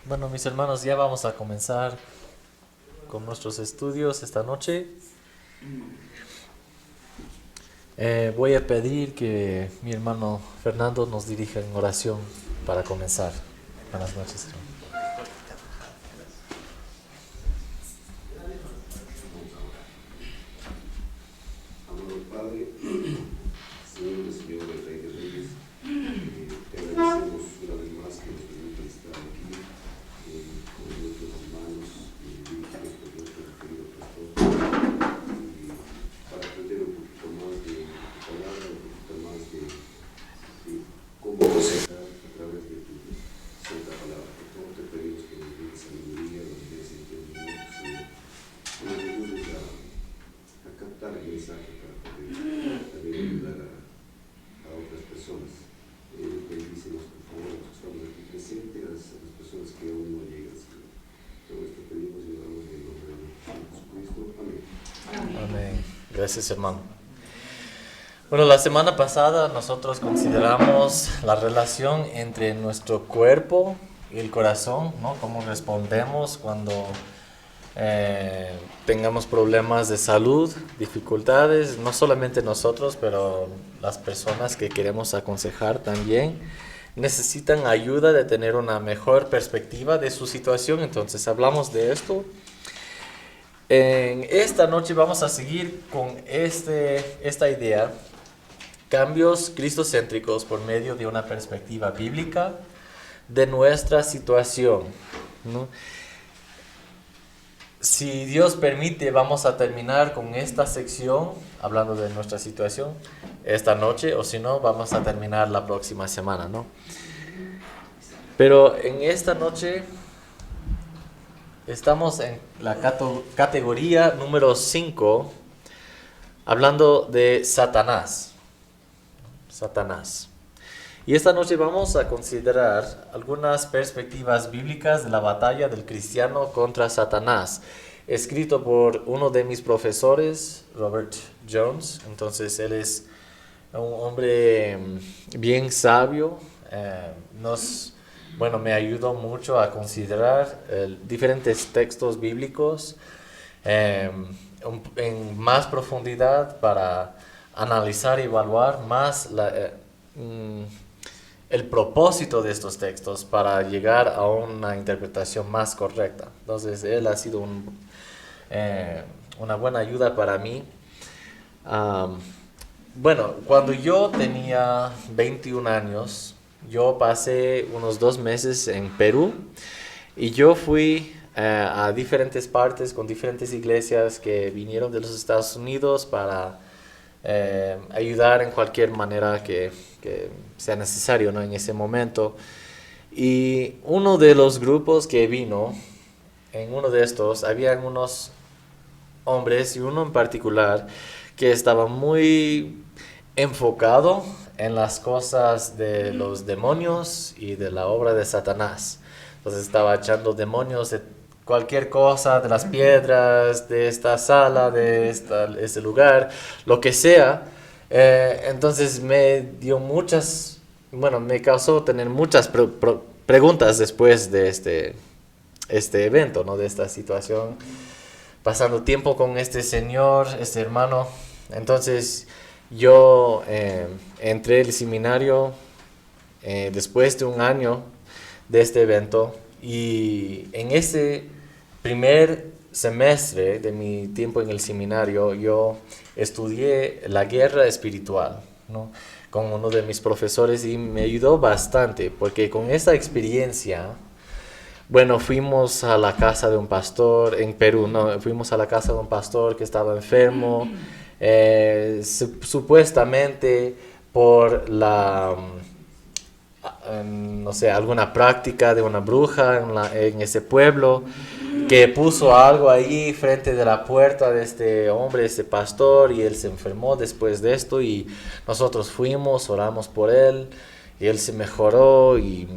Bueno, mis hermanos, ya vamos a comenzar con nuestros estudios esta noche. Voy a pedir que mi hermano Fernando nos dirija en oración para comenzar. Buenas noches, hermano. Amado Padre, Señor de Señores, Rey de Reyes, te agradecemos una vez más que nos permite estar aquí con nuestros hermanos dirigidos por nuestro querido pastor para aprender un poquito más de tu palabra, un poquito más de cómo procesar a través de tu santa palabra. Por favor, te pedimos que nos des sabiduría, nos des entendimiento, Señor, que nos ayudes a captar el mensaje para poder también ayudar a otras personas. Bendícenos, por favor, a los que estamos aquí presentes, a las personas que aún no llegan, Señor. Todo esto pedimos y oramos en el nombre de Jesucristo. Amén. Amén. Gracias, hermano. Bueno, la semana pasada nosotros consideramos la relación entre nuestro cuerpo y el corazón, ¿no? Cómo respondemos cuando tengamos problemas de salud, dificultades, no solamente nosotros, pero las personas que queremos aconsejar también necesitan ayuda de tener una mejor perspectiva de su situación. Entonces hablamos de esto. En esta noche vamos a seguir con esta idea, cambios cristocéntricos por medio de una perspectiva bíblica de nuestra situación, ¿no? Si Dios permite, vamos a terminar con esta sección, hablando de nuestra situación, esta noche, o si no, vamos a terminar la próxima semana, ¿no? Pero en esta noche estamos en la categoría número 5, hablando de Satanás. Satanás. Y esta noche vamos a considerar algunas perspectivas bíblicas de la batalla del cristiano contra Satanás, escrito por uno de mis profesores, Robert Jones. Entonces él es un hombre bien sabio, me ayudó mucho a considerar diferentes textos bíblicos en más profundidad para analizar y evaluar más el propósito de estos textos para llegar a una interpretación más correcta. Entonces, él ha sido una buena ayuda para mí. Cuando yo tenía 21 años, yo pasé unos 2 meses en Perú y yo fui a diferentes partes con diferentes iglesias que vinieron de los Estados Unidos para ayudar en cualquier manera que sea necesario, ¿no? En ese momento. Y uno de los grupos que vino, en uno de estos, habían unos hombres y uno en particular que estaba muy enfocado en las cosas de los demonios y de la obra de Satanás. Entonces estaba echando demonios de cualquier cosa, de las piedras, de esta sala, de este lugar, lo que sea. Entonces me causó tener muchas preguntas después de este evento, ¿no? De esta situación, pasando tiempo con este señor, este hermano. Entonces yo entré al seminario después de un año de este evento, y en ese primer semestre de mi tiempo en el seminario yo estudié la guerra espiritual, ¿no? Con uno de mis profesores, y me ayudó bastante porque con esa experiencia, fuimos a la casa de un pastor en Perú, ¿no? Fuimos a la casa de un pastor que estaba enfermo, supuestamente por alguna práctica de una bruja en ese pueblo, que puso algo ahí frente de la puerta de este hombre, este pastor, y él se enfermó después de esto, y nosotros fuimos, oramos por él, y él se mejoró. Y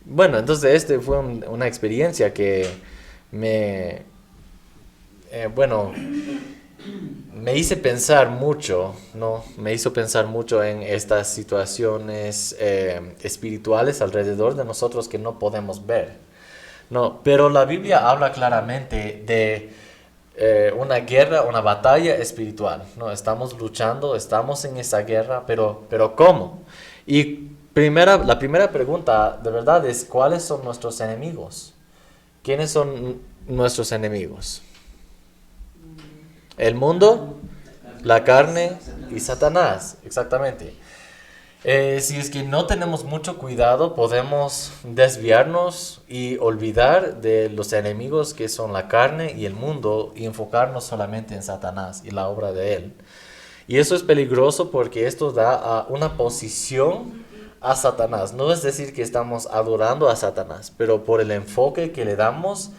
entonces fue una experiencia que me hizo pensar mucho, ¿no? Me hizo pensar mucho en estas situaciones espirituales alrededor de nosotros que no podemos ver, No, pero la Biblia habla claramente de una guerra, una batalla espiritual. No, estamos luchando, estamos en esa guerra, pero ¿cómo? Y la primera pregunta de verdad es, ¿cuáles son nuestros enemigos? ¿Quiénes son nuestros enemigos? El mundo, la carne y Satanás, exactamente. Si es que no tenemos mucho cuidado, podemos desviarnos y olvidar de los enemigos que son la carne y el mundo y enfocarnos solamente en Satanás y la obra de él. Y eso es peligroso porque esto da una posición a Satanás. No es decir que estamos adorando a Satanás, pero por el enfoque que le damos,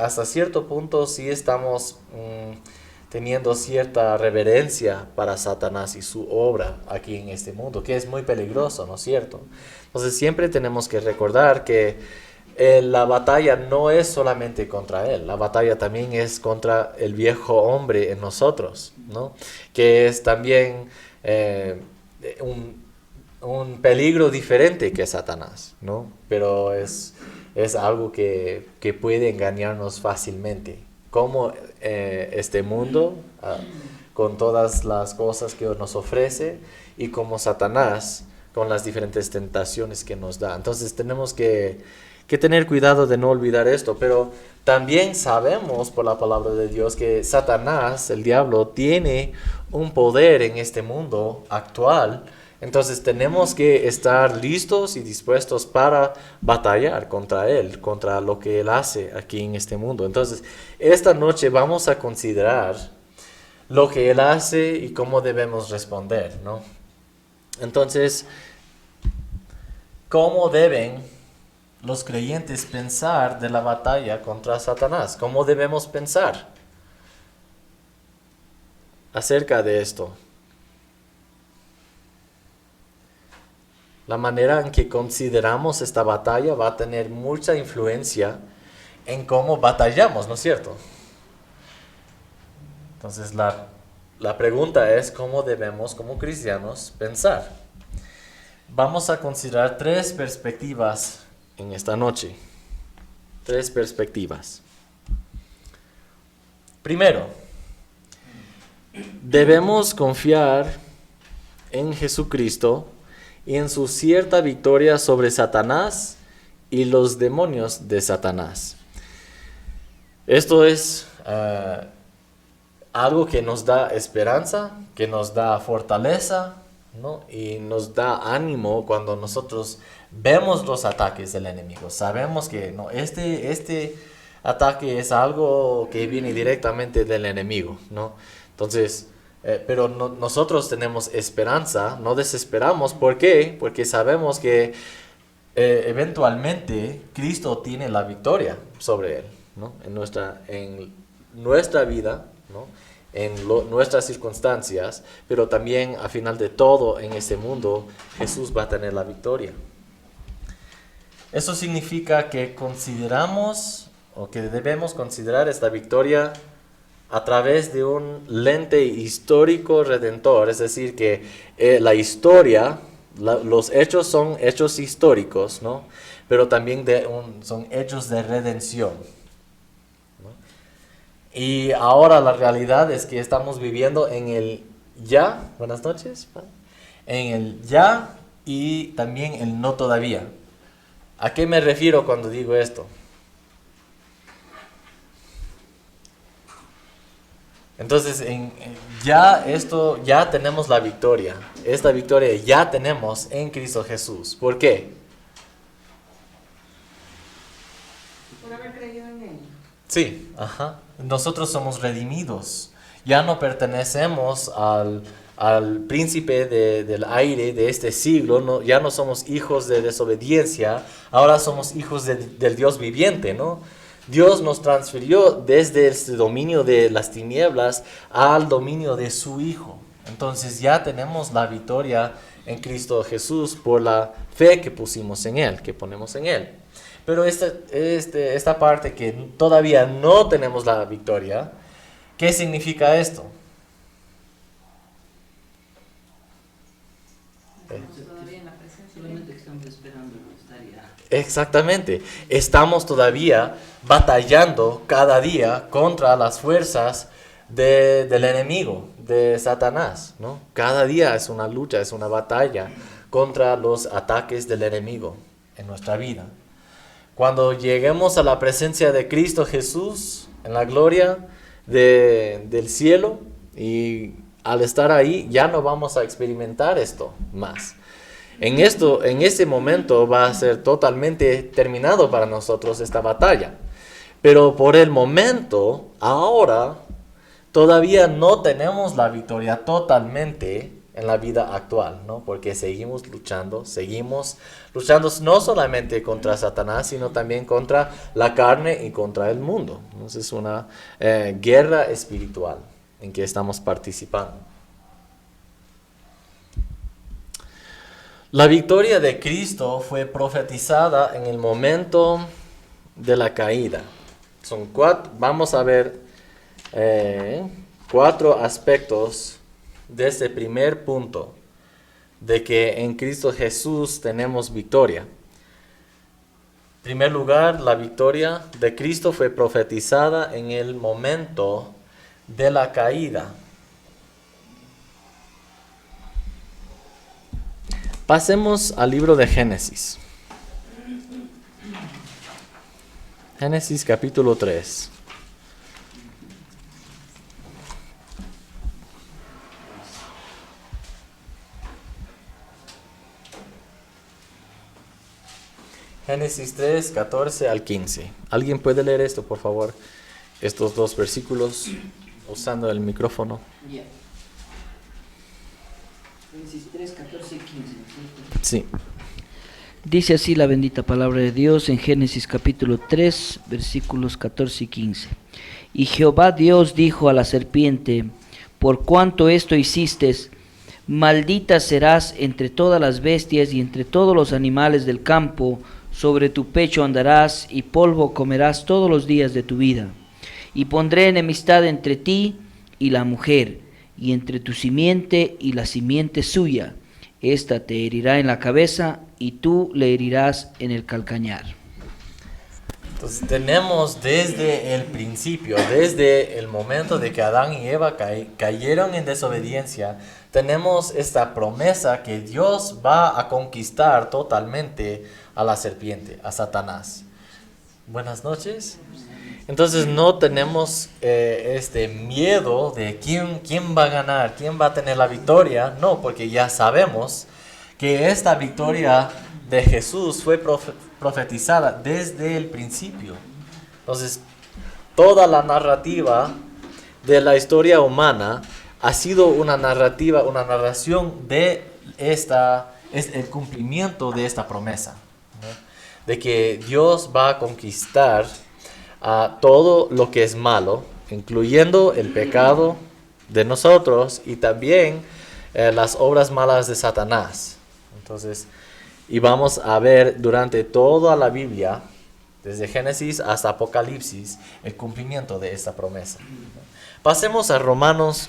hasta cierto punto sí estamos teniendo cierta reverencia para Satanás y su obra aquí en este mundo, que es muy peligroso, ¿no es cierto? Entonces siempre tenemos que recordar que la batalla no es solamente contra él, la batalla también es contra el viejo hombre en nosotros, ¿no? Que es también un peligro diferente que Satanás, ¿no? Pero es algo que puede engañarnos fácilmente. Como este mundo, con todas las cosas que nos ofrece, y como Satanás, con las diferentes tentaciones que nos da. Entonces tenemos que tener cuidado de no olvidar esto, pero también sabemos por la palabra de Dios que Satanás, el diablo, tiene un poder en este mundo actual. Entonces tenemos que estar listos y dispuestos para batallar contra él, contra lo que él hace aquí en este mundo. Entonces, esta noche vamos a considerar lo que él hace y cómo debemos responder, ¿no? Entonces, ¿cómo deben los creyentes pensar de la batalla contra Satanás? ¿Cómo debemos pensar acerca de esto? La manera en que consideramos esta batalla va a tener mucha influencia en cómo batallamos, ¿no es cierto? Entonces la pregunta es cómo debemos como cristianos pensar. Vamos a considerar 3 perspectivas en esta noche. 3 perspectivas. Primero, debemos confiar en Jesucristo y en su cierta victoria sobre Satanás y los demonios de Satanás. Esto es algo que nos da esperanza, que nos da fortaleza, ¿no? Y nos da ánimo cuando nosotros vemos los ataques del enemigo. Sabemos que no, este ataque es algo que viene directamente del enemigo, ¿no? Entonces, pero nosotros tenemos esperanza, no desesperamos. ¿Por qué? Porque sabemos que eventualmente Cristo tiene la victoria sobre él, ¿no? En nuestra vida, ¿no? Nuestras circunstancias, pero también al final de todo en este mundo Jesús va a tener la victoria. Eso significa que consideramos o que debemos considerar esta victoria a través de un lente histórico redentor, es decir, que la historia, los hechos son hechos históricos, ¿no? Pero también son hechos de redención, ¿no? Y ahora la realidad es que estamos viviendo en el ya, buenas noches, en el ya y también el no todavía. ¿A qué me refiero cuando digo esto? Entonces, ya tenemos la victoria. Esta victoria ya tenemos en Cristo Jesús. ¿Por qué? Por haber creído en él. Sí, ajá. Nosotros somos redimidos. Ya no pertenecemos al príncipe del aire de este siglo. No, ya no somos hijos de desobediencia. Ahora somos hijos del Dios viviente, ¿no? Dios nos transfirió desde este dominio de las tinieblas al dominio de su Hijo. Entonces ya tenemos la victoria en Cristo Jesús por la fe que pusimos en Él, que ponemos en Él. Pero esta parte que todavía no tenemos la victoria, ¿qué significa esto? Estamos todavía en la presencia. Solamente que estamos esperando, está Exactamente. Estamos todavía batallando cada día contra las fuerzas del enemigo, de Satanás, ¿no? Cada día es una lucha, es una batalla contra los ataques del enemigo en nuestra vida. Cuando lleguemos a la presencia de Cristo Jesús en la gloria del cielo, y al estar ahí ya no vamos a experimentar esto más. En ese momento va a ser totalmente terminado para nosotros esta batalla. Pero por el momento, ahora, todavía no tenemos la victoria totalmente en la vida actual, ¿no? Porque seguimos luchando no solamente contra Satanás, sino también contra la carne y contra el mundo. Entonces es una guerra espiritual en que estamos participando. La victoria de Cristo fue profetizada en el momento de la caída. Vamos a ver 4 aspectos de este primer punto, de que en Cristo Jesús tenemos victoria. En primer lugar, la victoria de Cristo fue profetizada en el momento de la caída. Pasemos al libro de Génesis. Génesis capítulo 3. Génesis 3, 14 al 15. ¿Alguien puede leer esto, por favor? Estos 2 versículos, usando el micrófono. Yeah. Génesis 3, 14 y 15. Sí. Dice así la bendita palabra de Dios en Génesis capítulo 3, versículos 14 y 15. Y Jehová Dios dijo a la serpiente: por cuanto esto hiciste, maldita serás entre todas las bestias y entre todos los animales del campo. Sobre tu pecho andarás y polvo comerás todos los días de tu vida. Y pondré enemistad entre ti y la mujer, y entre tu simiente y la simiente suya. Esta te herirá en la cabeza, y tú le herirás en el calcañar. Entonces tenemos desde el principio, desde el momento de que Adán y Eva cayeron en desobediencia, tenemos esta promesa que Dios va a conquistar totalmente a la serpiente, a Satanás. Buenas noches. Entonces no tenemos este miedo de quién va a ganar, quién va a tener la victoria. No, porque ya sabemos que esta victoria de Jesús fue profetizada desde el principio. Entonces, toda la narrativa de la historia humana ha sido una narración de es el cumplimiento de esta promesa, ¿no? De que Dios va a conquistar a todo lo que es malo, incluyendo el pecado de nosotros y también las obras malas de Satanás. Entonces, y vamos a ver durante toda la Biblia, desde Génesis hasta Apocalipsis, el cumplimiento de esta promesa. Pasemos a Romanos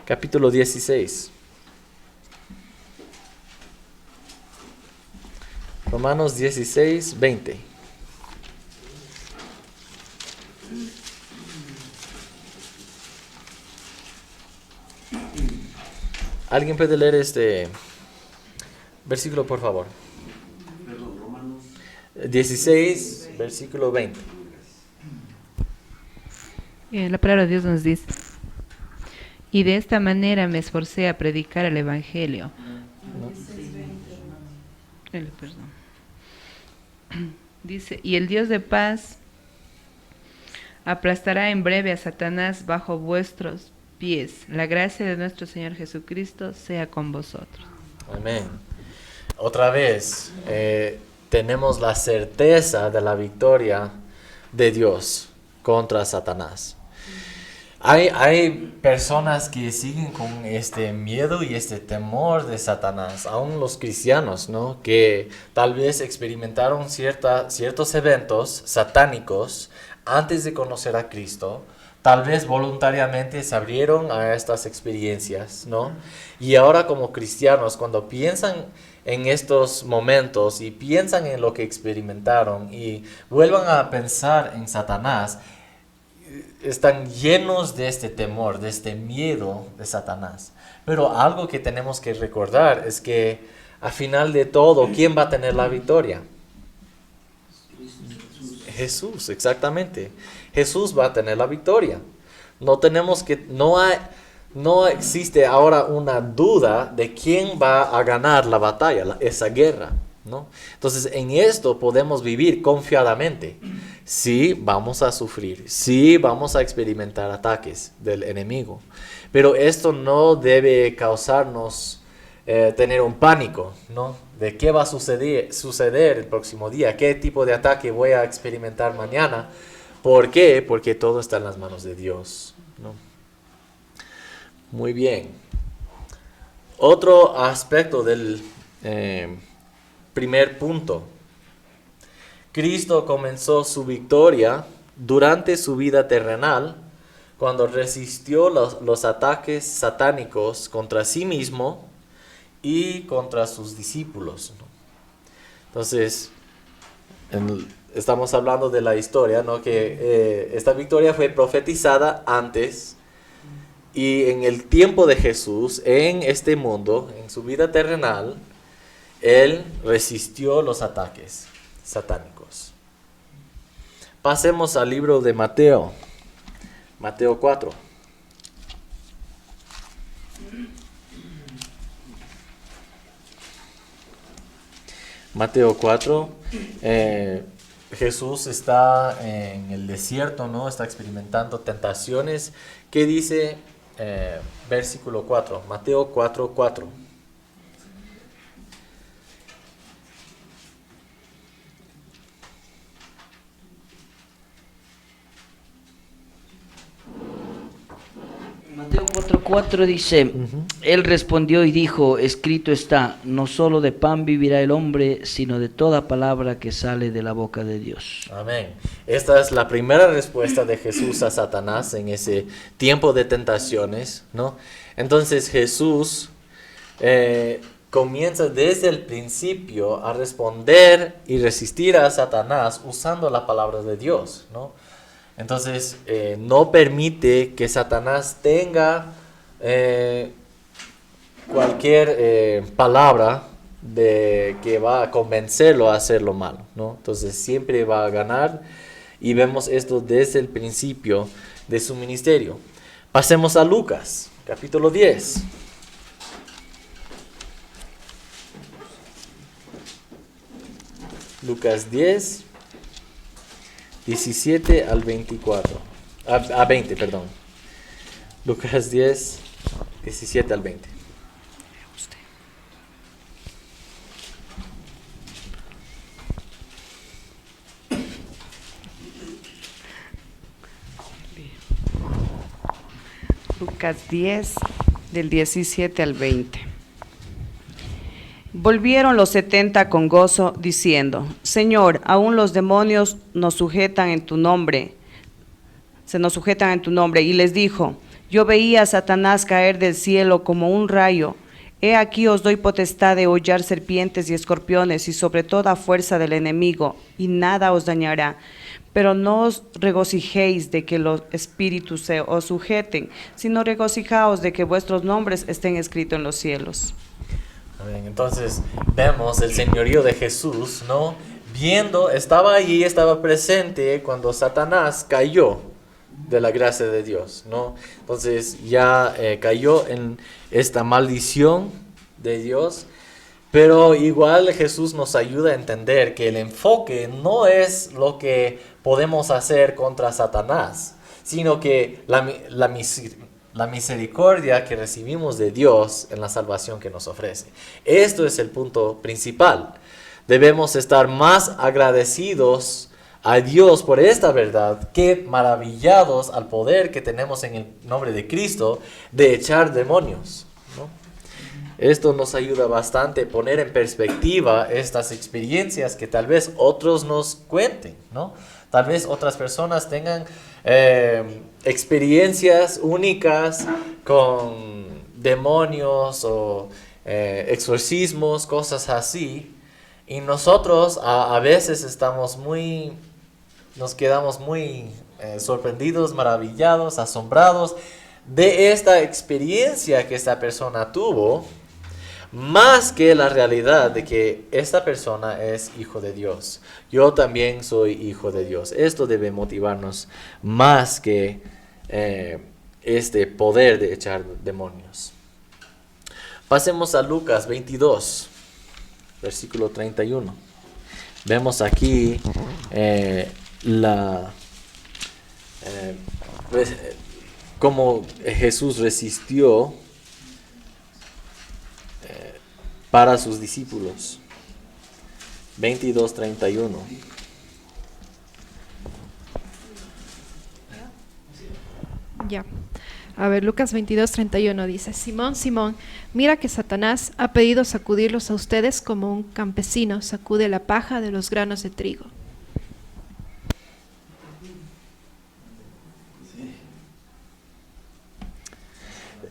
capítulo 16. Romanos 16, 20. ¿Alguien puede leer este versículo, por favor? Perdón, Romanos 16, versículo 20. La palabra de Dios nos dice: y de esta manera me esforcé a predicar el Evangelio. Perdón. Dice: y el Dios de paz aplastará en breve a Satanás bajo vuestros pies. La gracia de nuestro Señor Jesucristo sea con vosotros. Amén. Otra vez, tenemos la certeza de la victoria de Dios contra Satanás. Hay personas que siguen con este miedo y este temor de Satanás, aún los cristianos, ¿no? Que tal vez experimentaron ciertos eventos satánicos antes de conocer a Cristo. Tal vez voluntariamente se abrieron a estas experiencias, ¿no? Y ahora como cristianos, cuando piensan en estos momentos y piensan en lo que experimentaron y vuelvan a pensar en Satanás, están llenos de este temor, de este miedo de Satanás. Pero algo que tenemos que recordar es que al final de todo, ¿quién va a tener la victoria? Jesús, exactamente. Jesús va a tener la victoria. No existe ahora una duda de quién va a ganar la batalla, esa guerra, ¿no? Entonces, en esto podemos vivir confiadamente. Sí, vamos a sufrir, sí, vamos a experimentar ataques del enemigo, pero esto no debe causarnos tener un pánico, ¿no? De qué va a suceder el próximo día, qué tipo de ataque voy a experimentar mañana. ¿Por qué? Porque todo está en las manos de Dios, ¿no? Muy bien. Otro aspecto del primer punto. Cristo comenzó su victoria durante su vida terrenal cuando resistió los ataques satánicos contra sí mismo y contra sus discípulos, ¿no? Entonces, estamos hablando de la historia, ¿no? Que esta victoria fue profetizada antes. Y en el tiempo de Jesús, en este mundo, en su vida terrenal, Él resistió los ataques satánicos. Pasemos al libro de Mateo, Mateo 4. Mateo 4, Jesús está en el desierto, ¿no? Está experimentando tentaciones. ¿Qué dice versículo 4? Mateo 4, 4. Mateo 4:4 dice, Él respondió y dijo, escrito está, no solo de pan vivirá el hombre, sino de toda palabra que sale de la boca de Dios. Amén. Esta es la primera respuesta de Jesús a Satanás en ese tiempo de tentaciones, ¿no? Entonces Jesús comienza desde el principio a responder y resistir a Satanás usando la palabra de Dios, ¿no? Entonces, no permite que Satanás tenga cualquier palabra que va a convencerlo a hacer lo malo, ¿no? Entonces, siempre va a ganar y vemos esto desde el principio de su ministerio. Pasemos a Lucas, capítulo 10. Lucas 10. 17 al 24. A 20, perdón. Lucas 10, 17 al 20. Lucas 10, del 17 al 20. Volvieron los 70 con gozo, diciendo, Señor, aún los demonios nos sujetan en tu nombre. Se nos sujetan en tu nombre. Y les dijo, yo veía a Satanás caer del cielo como un rayo. He aquí os doy potestad de hollar serpientes y escorpiones y sobre toda fuerza del enemigo, y nada os dañará. Pero no os regocijéis de que los espíritus se os sujeten, sino regocijaos de que vuestros nombres estén escritos en los cielos. Amén. Entonces vemos el señorío de Jesús, ¿no? Estaba allí, estaba presente cuando Satanás cayó de la gracia de Dios, ¿no? Entonces ya cayó en esta maldición de Dios, pero igual Jesús nos ayuda a entender que el enfoque no es lo que podemos hacer contra Satanás, sino que la misericordia que recibimos de Dios en la salvación que nos ofrece. Esto es el punto principal. Debemos estar más agradecidos a Dios por esta verdad que maravillados al poder que tenemos en el nombre de Cristo de echar demonios, ¿no? Esto nos ayuda bastante a poner en perspectiva estas experiencias que tal vez otros nos cuenten, ¿no? Tal vez otras personas tengan experiencias únicas con demonios o exorcismos, cosas así. Y nosotros a veces nos quedamos muy sorprendidos, maravillados, asombrados de esta experiencia que esta persona tuvo, más que la realidad de que esta persona es hijo de Dios. Yo también soy hijo de Dios. Esto debe motivarnos más que este poder de echar demonios. Pasemos a Lucas 22, versículo 31. Vemos aquí cómo Jesús resistió para sus discípulos. 22:31. Ya. A ver, Lucas 22:31 dice: Simón, Simón, mira que Satanás ha pedido sacudirlos a ustedes como un campesino sacude la paja de los granos de trigo.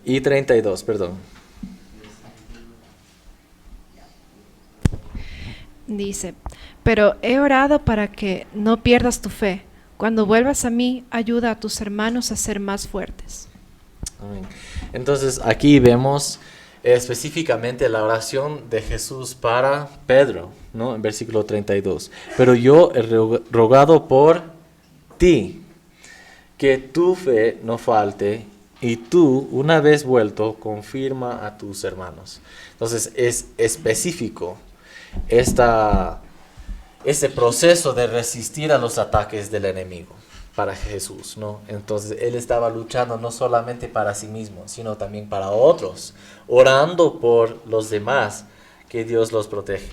Y 32, perdón. Dice: pero he orado para que no pierdas tu fe. Cuando vuelvas a mí, ayuda a tus hermanos a ser más fuertes. Amén. Entonces aquí vemos específicamente la oración de Jesús para Pedro, ¿no? En versículo 32. Pero yo he rogado por ti, que tu fe no falte, y tú, una vez vuelto, confirma a tus hermanos. Entonces es específico ese proceso de resistir a los ataques del enemigo para Jesús, ¿no? Entonces él estaba luchando no solamente para sí mismo, sino también para otros, orando por los demás, que Dios los proteja.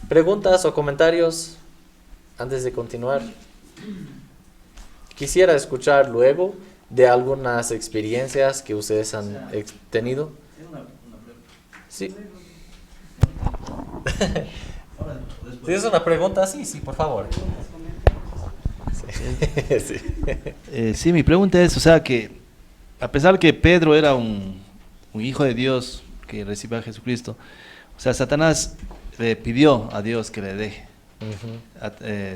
¿Preguntas o comentarios antes de continuar? Quisiera escuchar luego de algunas experiencias que ustedes han tenido. Sí. ¿Tienes una pregunta? Sí, por favor. Sí. Sí, mi pregunta es, o sea, que a pesar que Pedro era un hijo de Dios que recibe a Jesucristo, o sea, Satanás le pidió a Dios que le deje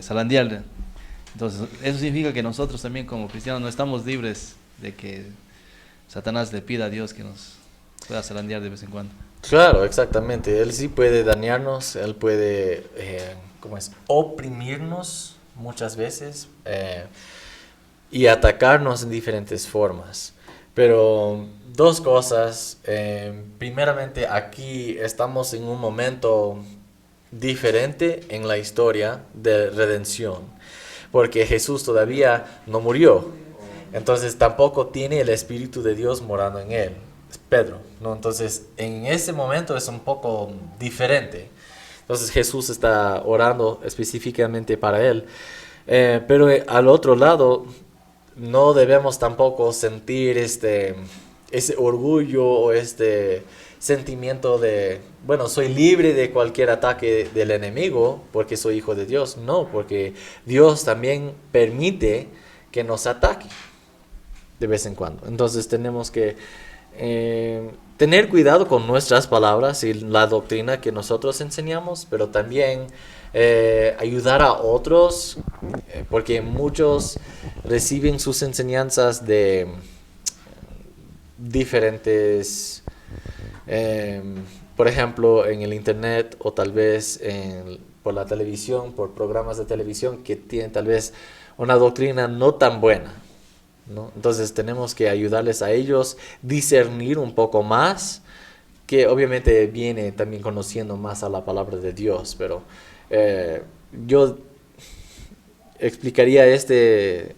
zarandearle. Entonces, eso significa que nosotros también como cristianos no estamos libres de que Satanás le pida a Dios que nos pueda zarandear de vez en cuando. Claro, exactamente. Él sí puede dañarnos, él puede oprimirnos muchas veces y atacarnos en diferentes formas. Pero dos cosas. Primeramente, aquí estamos en un momento diferente en la historia de redención, porque Jesús todavía no murió. Entonces tampoco tiene el Espíritu de Dios morando en él. Pedro, ¿no? Entonces, en ese momento es un poco diferente. Entonces, Jesús está orando específicamente para él. Pero al otro lado, no debemos tampoco sentir ese orgullo o este sentimiento de, bueno, soy libre de cualquier ataque del enemigo porque soy hijo de Dios. No, porque Dios también permite que nos ataque de vez en cuando. Entonces, tenemos que tener cuidado con nuestras palabras y la doctrina que nosotros enseñamos, pero también ayudar a otros, porque muchos reciben sus enseñanzas de diferentes, por ejemplo, en el internet o tal vez por la televisión, por programas de televisión que tienen tal vez una doctrina no tan buena, ¿no? Entonces tenemos que ayudarles a ellos discernir un poco más, que obviamente viene también conociendo más a la palabra de Dios, pero yo explicaría esta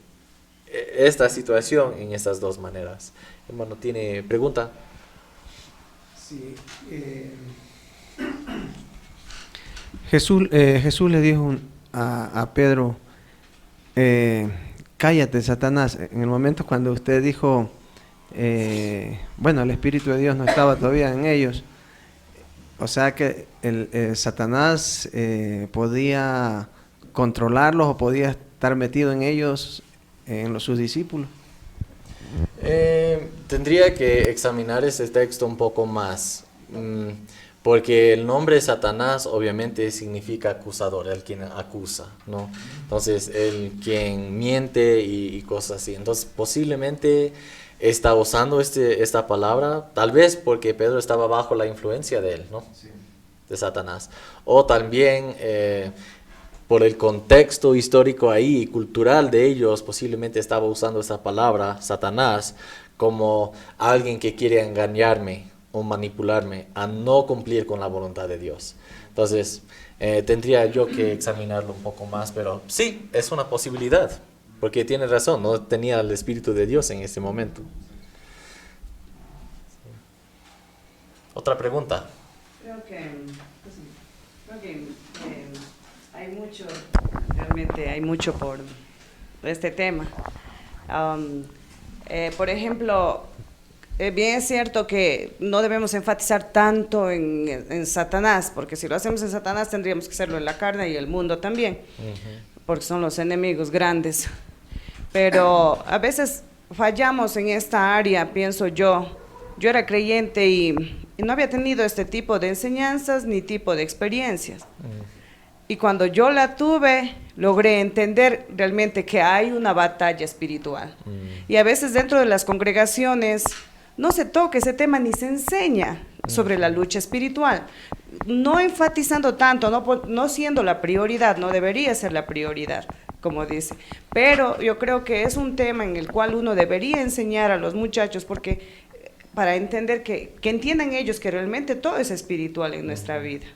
situación en estas dos maneras. Hermano, ¿tiene pregunta? Sí. Jesús le dijo a Pedro, cállate, Satanás. En el momento cuando usted dijo, bueno, el Espíritu de Dios no estaba todavía en ellos, o sea que Satanás podía controlarlos o podía estar metido en ellos, sus discípulos. Tendría que examinar ese texto un poco más, porque el nombre Satanás obviamente significa acusador, el quien acusa, ¿no? Entonces, el quien miente y cosas así. Entonces, posiblemente está usando esta palabra, tal vez porque Pedro estaba bajo la influencia de él, ¿no? Sí. De Satanás. O también por el contexto histórico ahí y cultural de ellos, posiblemente estaba usando esa palabra, Satanás, como alguien que quiere engañarme o manipularme a no cumplir con la voluntad de Dios. Entonces, tendría yo que examinarlo un poco más, pero sí, es una posibilidad, porque tiene razón, no tenía el Espíritu de Dios en ese momento. ¿Otra pregunta? Creo que realmente hay mucho por este tema. Por ejemplo, bien es cierto que no debemos enfatizar tanto en Satanás, porque si lo hacemos en Satanás tendríamos que hacerlo en la carne y el mundo también, porque son los enemigos grandes. Pero a veces fallamos en esta área, pienso yo. Yo era creyente y no había tenido este tipo de enseñanzas ni tipo de experiencias. Y cuando yo la tuve, logré entender realmente que hay una batalla espiritual. Y a veces dentro de las congregaciones no se toca ese tema ni se enseña sobre la lucha espiritual. No enfatizando tanto, no siendo la prioridad, no debería ser la prioridad, como dice. Pero yo creo que es un tema en el cual uno debería enseñar a los muchachos, porque para entender que entiendan ellos que realmente todo es espiritual en nuestra vida.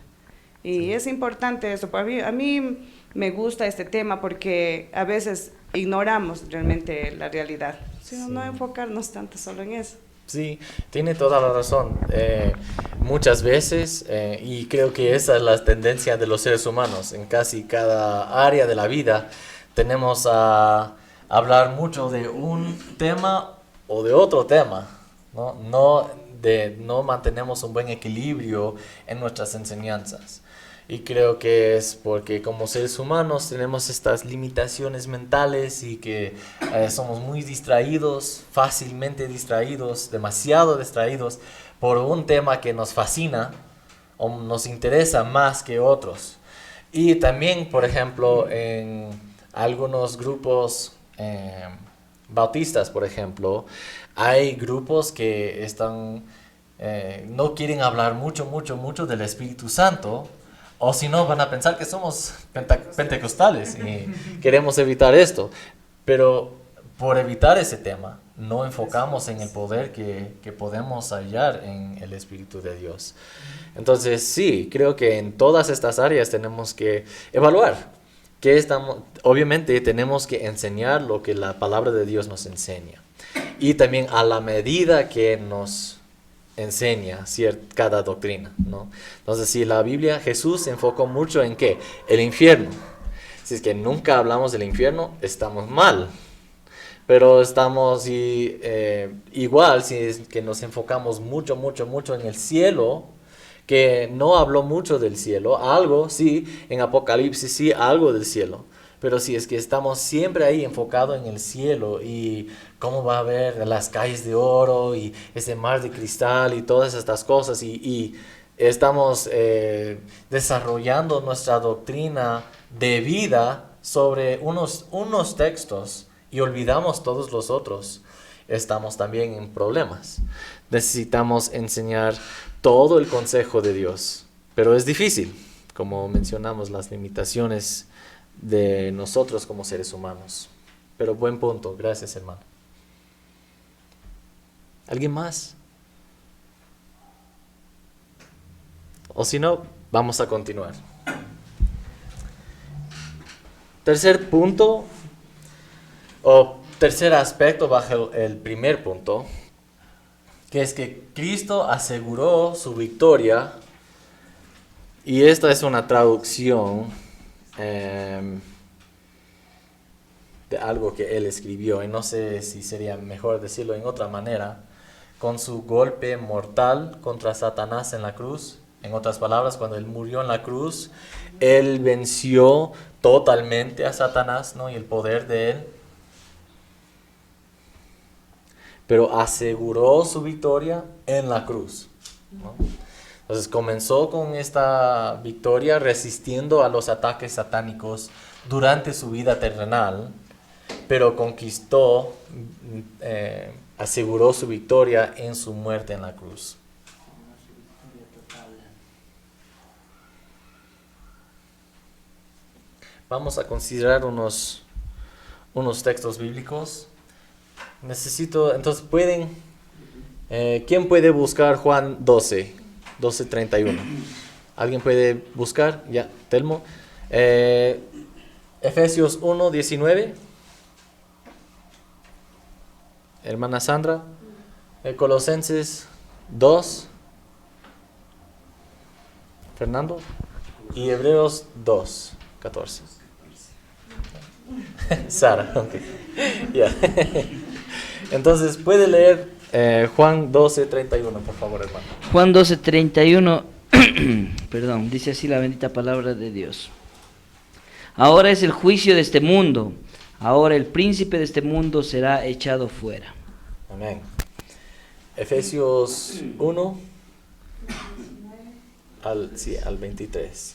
Y es importante eso. A mí me gusta este tema porque a veces ignoramos realmente la realidad, sino no enfocarnos tanto solo en eso. Sí, tiene toda la razón. Muchas veces, y creo que esa es la tendencia de los seres humanos, en casi cada área de la vida, tenemos a hablar mucho de un tema o de otro tema, ¿no? No mantenemos un buen equilibrio en nuestras enseñanzas. Y creo que es porque como seres humanos tenemos estas limitaciones mentales y que somos muy distraídos, fácilmente distraídos, demasiado distraídos por un tema que nos fascina o nos interesa más que otros. Y también, por ejemplo, en algunos grupos bautistas, por ejemplo, hay grupos que no quieren hablar mucho del Espíritu Santo, o si no van a pensar que somos pentecostales y queremos evitar esto. Pero por evitar ese tema, no enfocamos en el poder que podemos hallar en el Espíritu de Dios. Entonces sí, creo que en todas estas áreas tenemos que evaluar. Obviamente tenemos que enseñar lo que la palabra de Dios nos enseña. Y también a la medida que nos enseña cada doctrina, ¿no? Entonces, si la Biblia, Jesús se enfocó mucho en ¿qué? El infierno. Si es que nunca hablamos del infierno, estamos mal. Pero estamos igual si es que nos enfocamos mucho en el cielo, que no habló mucho del cielo, algo sí, en Apocalipsis sí, algo del cielo. Pero si es que estamos siempre ahí enfocados en el cielo y cómo va a haber las calles de oro y ese mar de cristal y todas estas cosas y estamos desarrollando nuestra doctrina de vida sobre unos textos y olvidamos todos los otros, estamos también en problemas. Necesitamos enseñar todo el consejo de Dios, pero es difícil, como mencionamos, las limitaciones de nosotros como seres humanos. Pero buen punto, gracias hermano. ¿Alguien más? O si no, vamos a continuar. Tercer punto, o tercer aspecto bajo el primer punto, que es que Cristo aseguró su victoria, y esta es una traducción de algo que él escribió, y no sé si sería mejor decirlo en otra manera, con su golpe mortal contra Satanás en la cruz. En otras palabras, cuando él murió en la cruz, él venció totalmente a Satanás, ¿no? Y el poder de él. pero aseguró su victoria en la cruz, ¿no? Entonces comenzó con esta victoria resistiendo a los ataques satánicos durante su vida terrenal, pero conquistó, aseguró su victoria en su muerte en la cruz. Vamos a considerar unos textos bíblicos. Entonces ¿quién puede buscar Juan 12:31? ¿Alguien puede buscar? Ya, Telmo. Efesios 1:19. Hermana Sandra. Colosenses 2. Fernando. Y Hebreos 2:14. Sara, ok. Yeah. Entonces, ¿puede leer Juan 12:31, por favor, hermano? Juan 12:31, perdón, dice así la bendita palabra de Dios. Ahora es el juicio de este mundo, ahora el príncipe de este mundo será echado fuera. Amén. Efesios 1 al 23.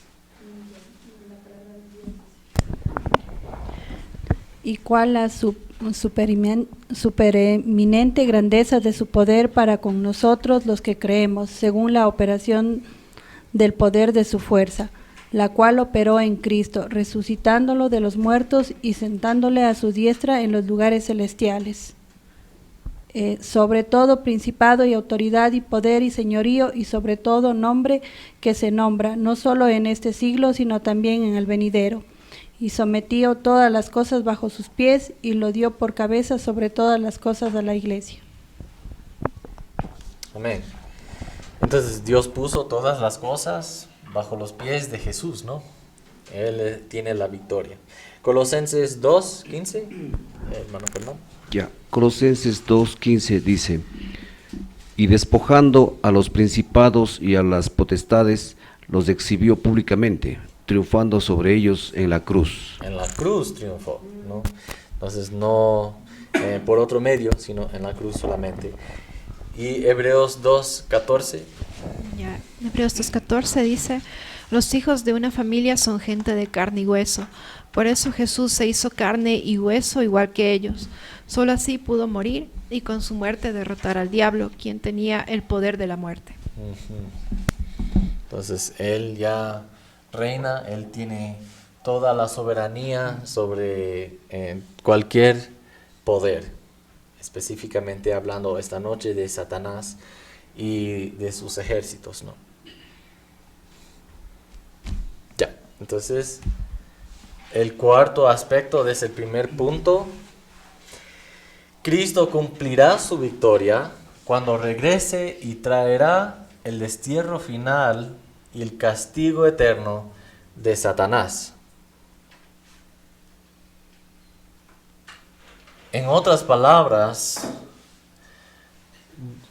Y cuál la supereminente grandeza de su poder para con nosotros los que creemos, según la operación del poder de su fuerza, la cual operó en Cristo, resucitándolo de los muertos y sentándole a su diestra en los lugares celestiales. Sobre todo principado y autoridad y poder y señorío, y sobre todo nombre que se nombra, no solo en este siglo, sino también en el venidero. Y sometió todas las cosas bajo sus pies, y lo dio por cabeza sobre todas las cosas a la iglesia. Amén. Entonces Dios puso todas las cosas bajo los pies de Jesús, ¿no? Él tiene la victoria. Colosenses 2:15, hermano Fernando. Ya, Colosenses 2:15 dice: y despojando a los principados y a las potestades, los exhibió públicamente, triunfando sobre ellos en la cruz. En la cruz triunfó, ¿no? Entonces no por otro medio, sino en la cruz solamente. Y Hebreos 2:14. Ya, Hebreos 2:14 dice: los hijos de una familia son gente de carne y hueso. Por eso Jesús se hizo carne y hueso igual que ellos. Solo así pudo morir y con su muerte derrotar al diablo, quien tenía el poder de la muerte. Entonces Él ya reina, Él tiene toda la soberanía sobre cualquier poder, específicamente hablando esta noche de Satanás y de sus ejércitos, ¿no? Ya, entonces el cuarto aspecto de ese primer punto: Cristo cumplirá su victoria cuando regrese y traerá el destierro final y el castigo eterno de Satanás. En otras palabras,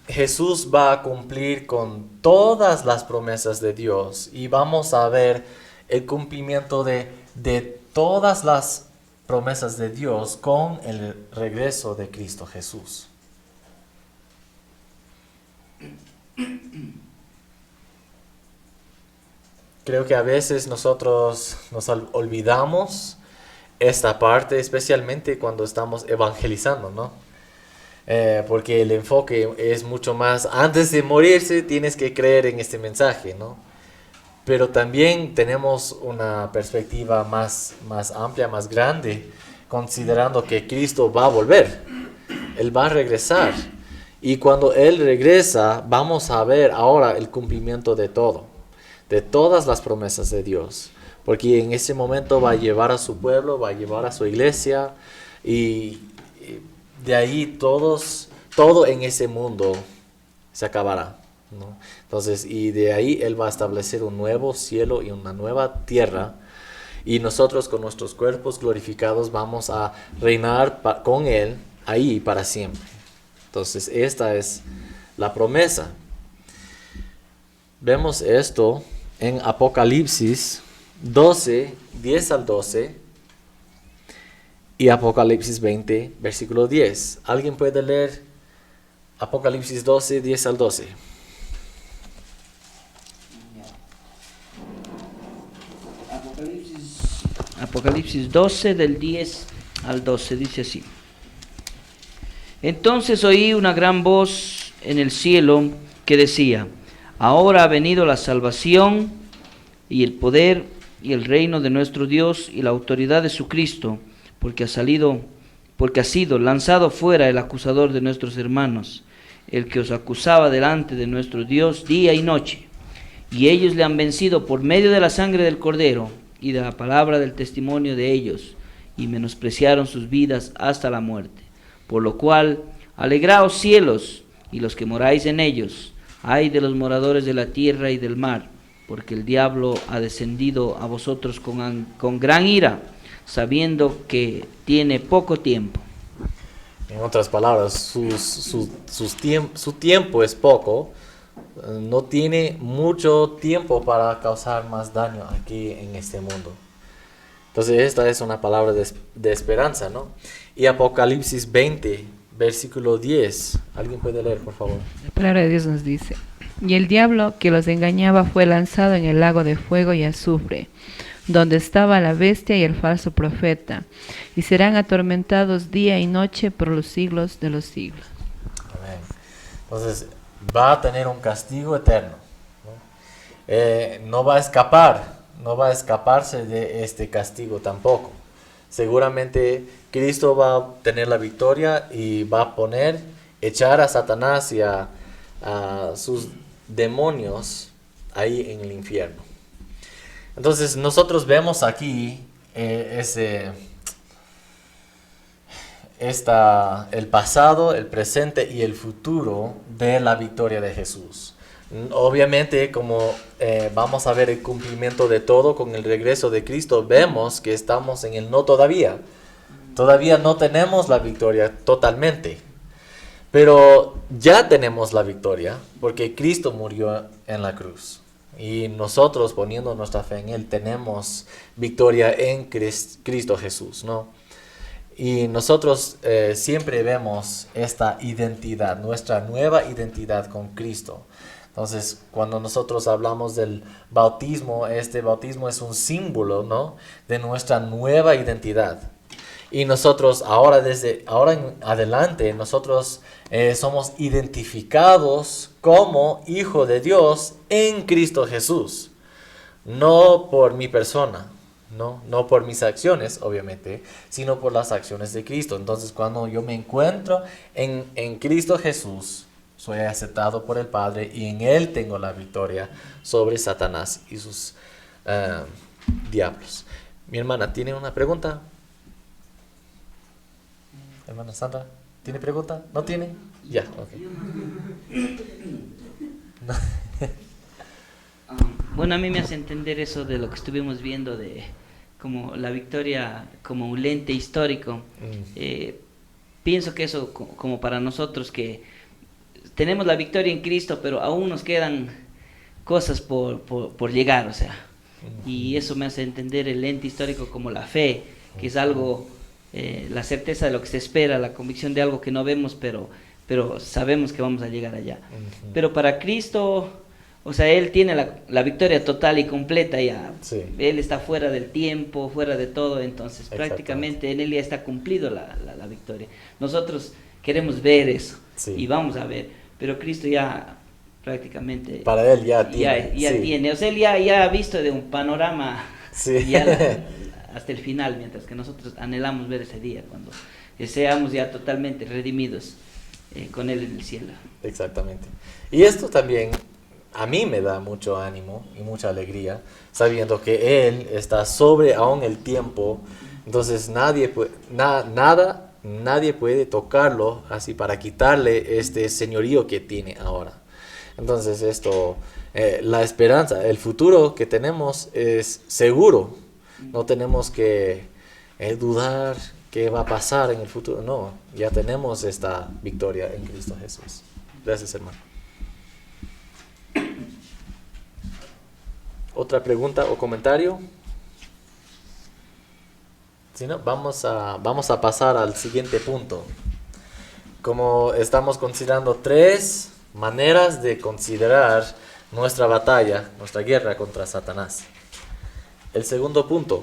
Jesús va a cumplir con todas las promesas de Dios y vamos a ver el cumplimiento de todas las promesas de Dios con el regreso de Cristo Jesús. Creo que a veces nosotros nos olvidamos esta parte, especialmente cuando estamos evangelizando, ¿no? Porque el enfoque es mucho más, antes de morirse tienes que creer en este mensaje, ¿no? Pero también tenemos una perspectiva más amplia, más grande, considerando que Cristo va a volver, Él va a regresar. Y cuando Él regresa, vamos a ver ahora el cumplimiento de todo, de todas las promesas de Dios. Porque en ese momento va a llevar a su pueblo, va a llevar a su iglesia, y de ahí todo en ese mundo se acabará, ¿no? Entonces, y de ahí Él va a establecer un nuevo cielo y una nueva tierra, y nosotros con nuestros cuerpos glorificados vamos a reinar con Él ahí para siempre. Entonces, esta es la promesa. Vemos esto en Apocalipsis 12, 10 al 12 y Apocalipsis 20, versículo 10. ¿Alguien puede leer Apocalipsis 12, 10 al 12. Apocalipsis 12 del 10 al 12 dice así. Entonces oí una gran voz en el cielo que decía: ahora ha venido la salvación y el poder y el reino de nuestro Dios y la autoridad de su Cristo, porque ha sido lanzado fuera el acusador de nuestros hermanos, el que os acusaba delante de nuestro Dios día y noche. Y ellos le han vencido por medio de la sangre del Cordero y de la palabra del testimonio de ellos, y menospreciaron sus vidas hasta la muerte. Por lo cual, alegraos cielos y los que moráis en ellos, ay de los moradores de la tierra y del mar, porque el diablo ha descendido a vosotros con gran ira, sabiendo que tiene poco tiempo. En otras palabras, su tiempo es poco, no tiene mucho tiempo para causar más daño aquí en este mundo. Entonces esta es una palabra de esperanza, ¿no? Y Apocalipsis 20, versículo 10. ¿Alguien puede leer, por favor? La palabra de Dios nos dice: y el diablo que los engañaba fue lanzado en el lago de fuego y azufre, donde estaba la bestia y el falso profeta, y serán atormentados día y noche por los siglos de los siglos. Amén. Entonces va a tener un castigo eterno, ¿no? No va a escaparse de este castigo tampoco. Seguramente Cristo va a tener la victoria y va a echar a Satanás y a sus demonios ahí en el infierno. Entonces nosotros vemos aquí el pasado, el presente y el futuro de la victoria de Jesús. Obviamente, como vamos a ver el cumplimiento de todo con el regreso de Cristo, vemos que estamos en el no todavía. Todavía no tenemos la victoria totalmente, pero ya tenemos la victoria porque Cristo murió en la cruz. Y nosotros, poniendo nuestra fe en Él, tenemos victoria en Cristo Jesús, ¿no? Y nosotros siempre vemos esta identidad, nuestra nueva identidad con Cristo. Entonces, cuando nosotros hablamos del bautismo, este bautismo es un símbolo, ¿no?, de nuestra nueva identidad. Y nosotros desde ahora en adelante, nosotros somos identificados como hijo de Dios en Cristo Jesús. No por mi persona, no por mis acciones, obviamente, sino por las acciones de Cristo. Entonces, cuando yo me encuentro en Cristo Jesús, soy aceptado por el Padre y en Él tengo la victoria sobre Satanás y sus diablos. Mi hermana, ¿tiene una pregunta? Hermana Sandra, ¿tiene pregunta? ¿No tiene? Ya, ok. No. Bueno, a mí me hace entender eso de lo que estuvimos viendo, de como la victoria como un lente histórico. Pienso que eso, como para nosotros que tenemos la victoria en Cristo, pero aún nos quedan cosas por llegar, o sea. Y eso me hace entender el lente histórico como la fe, que es algo, la certeza de lo que se espera, la convicción de algo que no vemos, pero sabemos que vamos a llegar allá. Pero para Cristo, o sea, Él tiene la victoria total y completa ya. Sí. Él está fuera del tiempo, fuera de todo, entonces prácticamente en Él ya está cumplido la victoria. Nosotros queremos ver eso, sí, y vamos a ver, pero Cristo ya prácticamente... Para Él ya tiene. Ya sí, tiene, o sea, Él ya ha visto de un panorama, sí, ya hasta el final, mientras que nosotros anhelamos ver ese día, cuando seamos ya totalmente redimidos con Él en el cielo. Exactamente. Y esto también a mí me da mucho ánimo y mucha alegría, sabiendo que Él está sobre aún el tiempo. Entonces nadie puede tocarlo así para quitarle este señorío que tiene ahora. Entonces esto, la esperanza, el futuro que tenemos es seguro. No tenemos que dudar qué va a pasar en el futuro. No, ya tenemos esta victoria en Cristo Jesús. Gracias, hermano. ¿Otra pregunta o comentario? Si no, vamos a pasar al siguiente punto. como estamos considerando 3 maneras de considerar nuestra batalla, nuestra guerra contra Satanás. El segundo punto.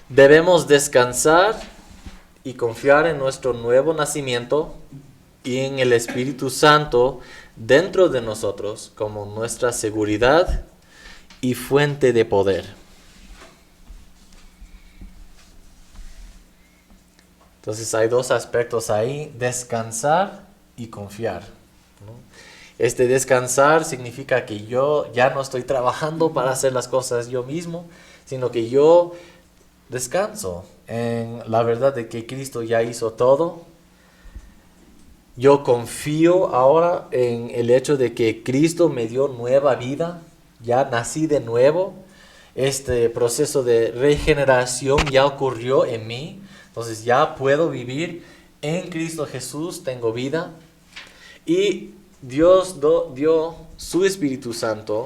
Debemos descansar y confiar en nuestro nuevo nacimiento y en el Espíritu Santo dentro de nosotros como nuestra seguridad y fuente de poder. Entonces hay 2 aspectos ahí, descansar y confiar, ¿no? Este descansar significa que yo ya no estoy trabajando para hacer las cosas yo mismo, sino que yo descanso en la verdad de que Cristo ya hizo todo. Yo confío ahora en el hecho de que Cristo me dio nueva vida, ya nací de nuevo. Este proceso de regeneración ya ocurrió en mí, entonces ya puedo vivir en Cristo Jesús, tengo vida. Y Dios dio su Espíritu Santo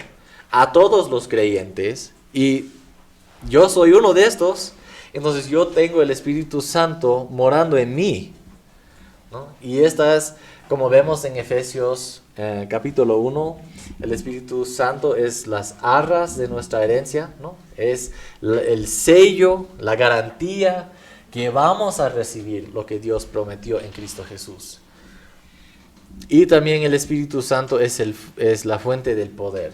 a todos los creyentes y yo soy uno de estos, entonces yo tengo el Espíritu Santo morando en mí, ¿no? Y estas, como vemos en Efesios capítulo 1, el Espíritu Santo es las arras de nuestra herencia, ¿no? Es el sello, la garantía que vamos a recibir lo que Dios prometió en Cristo Jesús. Y también el Espíritu Santo es la fuente del poder.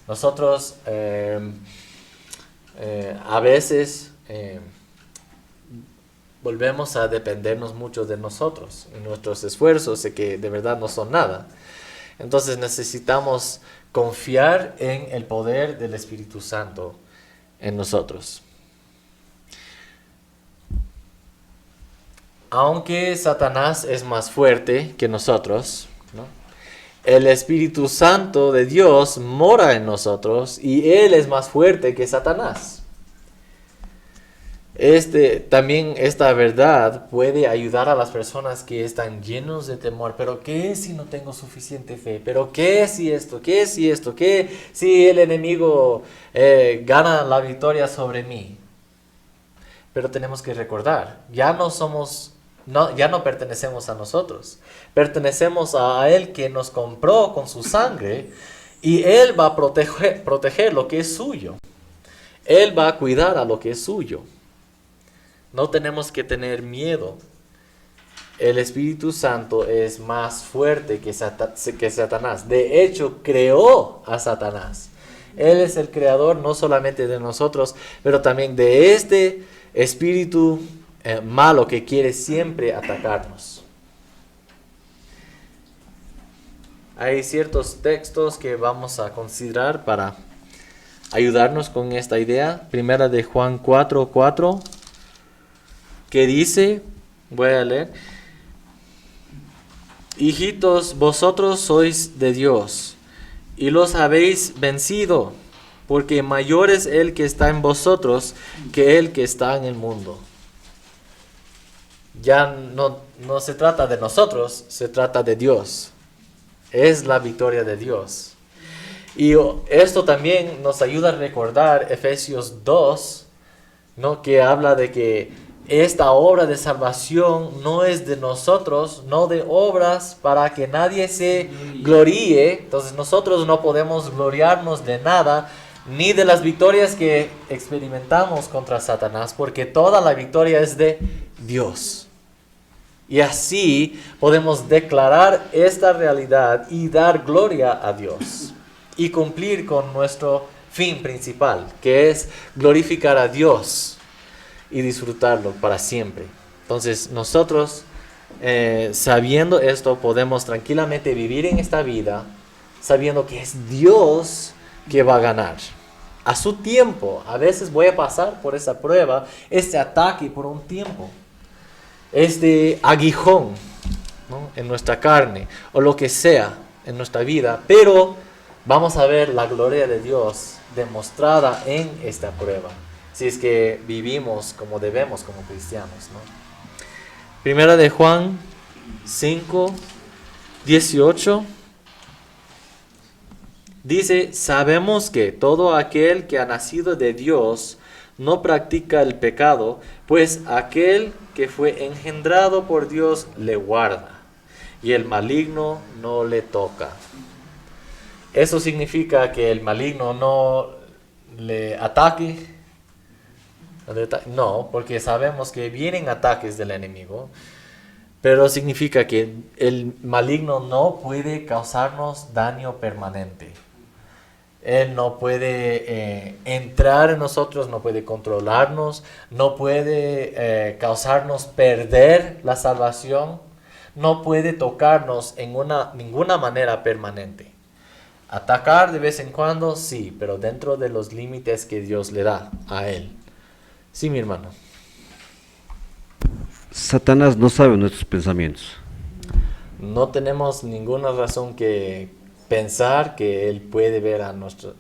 Nosotros a veces volvemos a dependernos mucho de nosotros y nuestros esfuerzos, que de verdad no son nada. Entonces necesitamos confiar en el poder del Espíritu Santo en nosotros. Aunque Satanás es más fuerte que nosotros, ¿no? El Espíritu Santo de Dios mora en nosotros y Él es más fuerte que Satanás. También esta verdad puede ayudar a las personas que están llenos de temor. ¿Pero qué si no tengo suficiente fe? ¿Pero qué si esto? ¿Qué si esto? ¿Qué si el enemigo gana la victoria sobre mí? Pero tenemos que recordar, ya no pertenecemos a nosotros. Pertenecemos a Él que nos compró con su sangre y Él va a proteger lo que es suyo. Él va a cuidar a lo que es suyo. No tenemos que tener miedo. El Espíritu Santo es más fuerte que Satanás. De hecho, creó a Satanás. Él es el creador no solamente de nosotros, pero también de este espíritu malo que quiere siempre atacarnos. Hay ciertos textos que vamos a considerar para ayudarnos con esta idea. Primera de Juan 4:4, que dice, voy a leer: hijitos, vosotros sois de Dios y los habéis vencido, porque mayor es el que está en vosotros que el que está en el mundo. Ya no se trata de nosotros, se trata de Dios. Es la victoria de Dios. Y esto también nos ayuda a recordar Efesios 2, ¿no? Que habla de que esta obra de salvación no es de nosotros, no de obras para que nadie se gloríe. Entonces nosotros no podemos gloriarnos de nada, ni de las victorias que experimentamos contra Satanás, porque toda la victoria es de Dios. Y así podemos declarar esta realidad y dar gloria a Dios y cumplir con nuestro fin principal, que es glorificar a Dios y disfrutarlo para siempre. Entonces nosotros, sabiendo esto, podemos tranquilamente vivir en esta vida, sabiendo que es Dios que va a ganar. A su tiempo, a veces voy a pasar por esa prueba, este ataque por un tiempo, este aguijón, ¿no? En nuestra carne, o lo que sea en nuestra vida, pero vamos a ver la gloria de Dios demostrada en esta prueba, si es que vivimos como debemos como cristianos, ¿no? Primera de Juan 5:18 dice: sabemos que todo aquel que ha nacido de Dios no practica el pecado, pues aquel que fue engendrado por Dios le guarda, y el maligno no le toca. Eso significa que el maligno no le ataque. No, porque sabemos que vienen ataques del enemigo, pero significa que el maligno no puede causarnos daño permanente. Él no puede entrar en nosotros, no puede controlarnos, no puede causarnos perder la salvación, no puede tocarnos en ninguna manera permanente. Atacar de vez en cuando, sí, pero dentro de los límites que Dios le da a él. Sí, mi hermano. Satanás no sabe nuestros pensamientos. No tenemos ninguna razón que pensar que él puede ver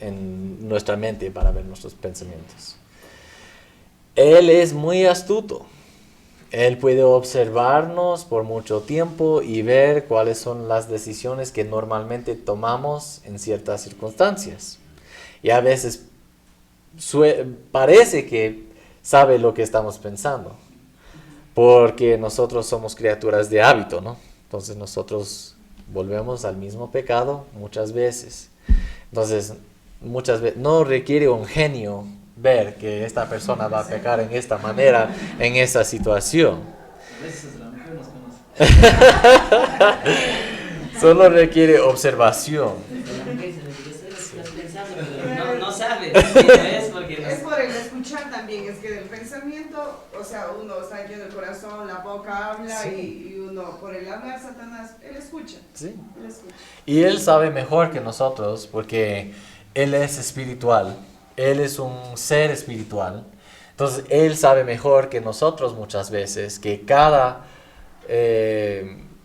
en nuestra mente para ver nuestros pensamientos. Él es muy astuto. Él puede observarnos por mucho tiempo y ver cuáles son las decisiones que normalmente tomamos en ciertas circunstancias. Y a veces parece que sabe lo que estamos pensando, porque nosotros somos criaturas de hábito, ¿no? Entonces nosotros volvemos al mismo pecado muchas veces. Entonces, muchas veces no requiere un genio ver que esta persona va a pecar en esta manera, en esa situación. Solo requiere observación. No sabe, es porque es por el escuchar también, es que del pensamiento, o sea, uno está lleno del corazón, la boca habla, sí. y uno por el hablar, Satanás, él escucha. Sí. Él escucha. Y él sabe mejor que nosotros porque él es espiritual, él es un ser espiritual. Entonces él sabe mejor que nosotros muchas veces que cada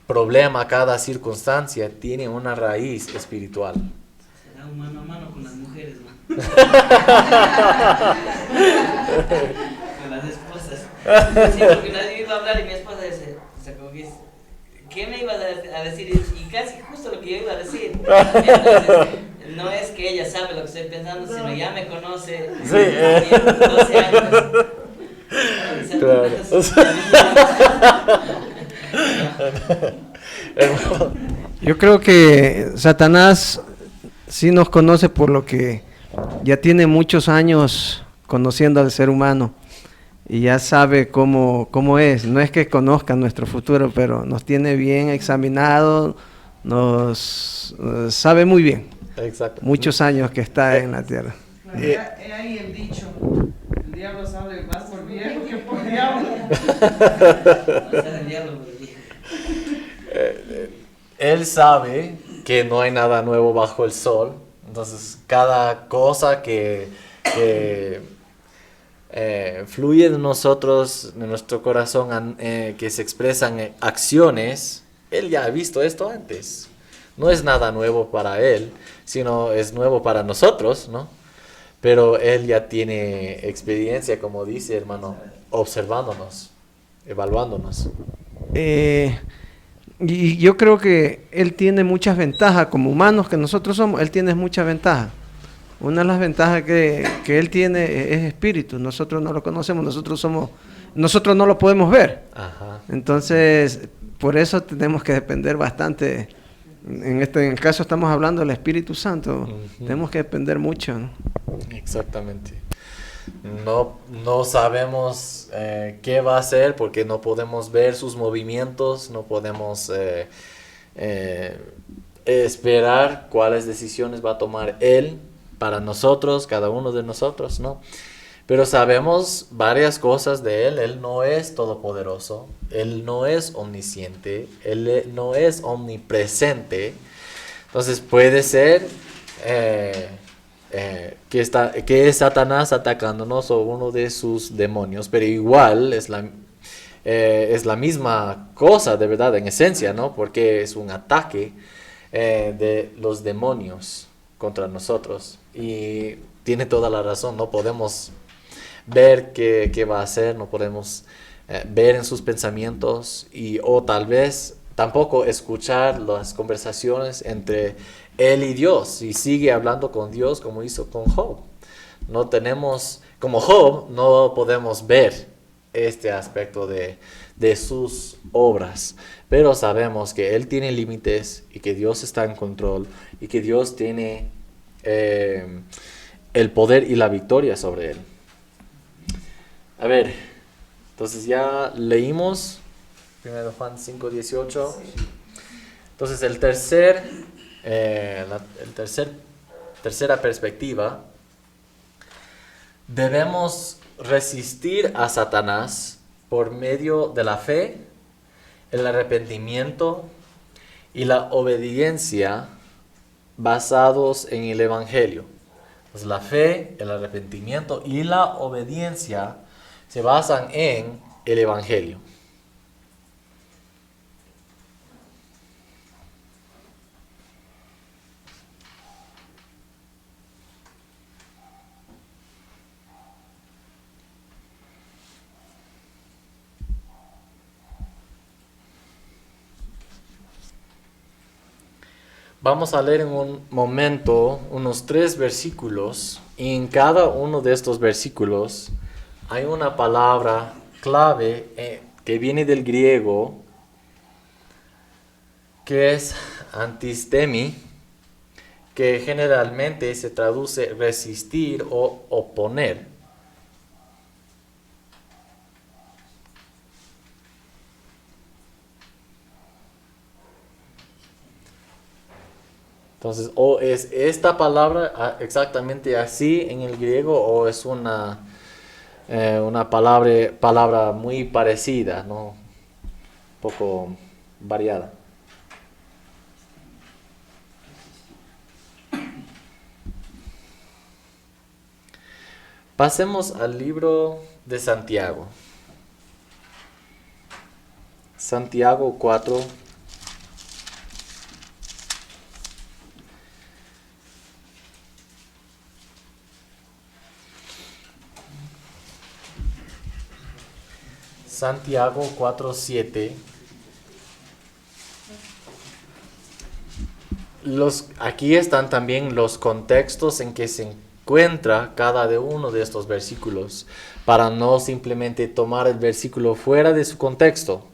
problema, cada circunstancia tiene una raíz espiritual. Será un mano a mano con las mujeres, ¿no? Con las esposas. Sí, porque nadie iba a hablar y mi esposa dice, o sea, como que ¿qué me ibas a decir? Y casi justo lo que yo iba a decir. Entonces, no es que ella sabe lo que estoy pensando, sino ya me conoce. Sí, 12 años. Claro. Yo creo que Satanás sí nos conoce por lo que ya tiene muchos años conociendo al ser humano y ya sabe cómo es. No es que conozca nuestro futuro, pero nos tiene bien examinado, nos sabe muy bien. Exacto. Muchos años que está en la tierra. He ahí el dicho, el diablo sabe más por viejo que por diablo. Él sabe que no hay nada nuevo bajo el sol. Entonces, cada cosa que fluye de nosotros, de nuestro corazón, que se expresan en acciones, él ya ha visto esto antes. No es nada nuevo para él, sino es nuevo para nosotros, ¿no? Pero él ya tiene experiencia, como dice, hermano, observándonos, evaluándonos. Y yo creo que él tiene muchas ventajas, como humanos que nosotros somos, él tiene muchas ventajas. Una de las ventajas que él tiene es espíritu, nosotros no lo conocemos, nosotros no lo podemos ver. Ajá. Entonces, por eso tenemos que depender bastante. En el caso estamos hablando del Espíritu Santo, tenemos que depender mucho, ¿no? Exactamente. No sabemos qué va a hacer porque no podemos ver sus movimientos, no podemos esperar cuáles decisiones va a tomar él para nosotros, cada uno de nosotros, ¿no? Pero sabemos varias cosas de él. Él no es todopoderoso, él no es omnisciente, él no es omnipresente. Entonces puede ser que es Satanás atacándonos o uno de sus demonios, pero igual es la misma cosa de verdad en esencia, ¿no? Porque es un ataque de los demonios contra nosotros. Y tiene toda la razón, no podemos ver qué va a hacer, no podemos ver en sus pensamientos o tal vez tampoco escuchar las conversaciones entre él y Dios, y sigue hablando con Dios como hizo con Job. No tenemos, como Job, no podemos ver este aspecto de sus obras, pero sabemos que Él tiene límites y que Dios está en control y que Dios tiene el poder y la victoria sobre Él. A ver, entonces ya leímos 1 Juan 5:18. Entonces tercera perspectiva, debemos resistir a Satanás por medio de la fe, el arrepentimiento y la obediencia basados en el Evangelio. Pues la fe, el arrepentimiento y la obediencia se basan en el Evangelio. Vamos a leer en un momento unos 3 versículos, y en cada uno de estos versículos hay una palabra clave que viene del griego, que es antistemi, que generalmente se traduce resistir o oponer. Entonces, o es esta palabra exactamente así en el griego, o es una palabra muy parecida, ¿no? Un poco variada. Pasemos al libro de Santiago. Santiago 4. Santiago 4:7. Aquí están también los contextos en que se encuentra cada uno de estos versículos, para no simplemente tomar el versículo fuera de su contexto.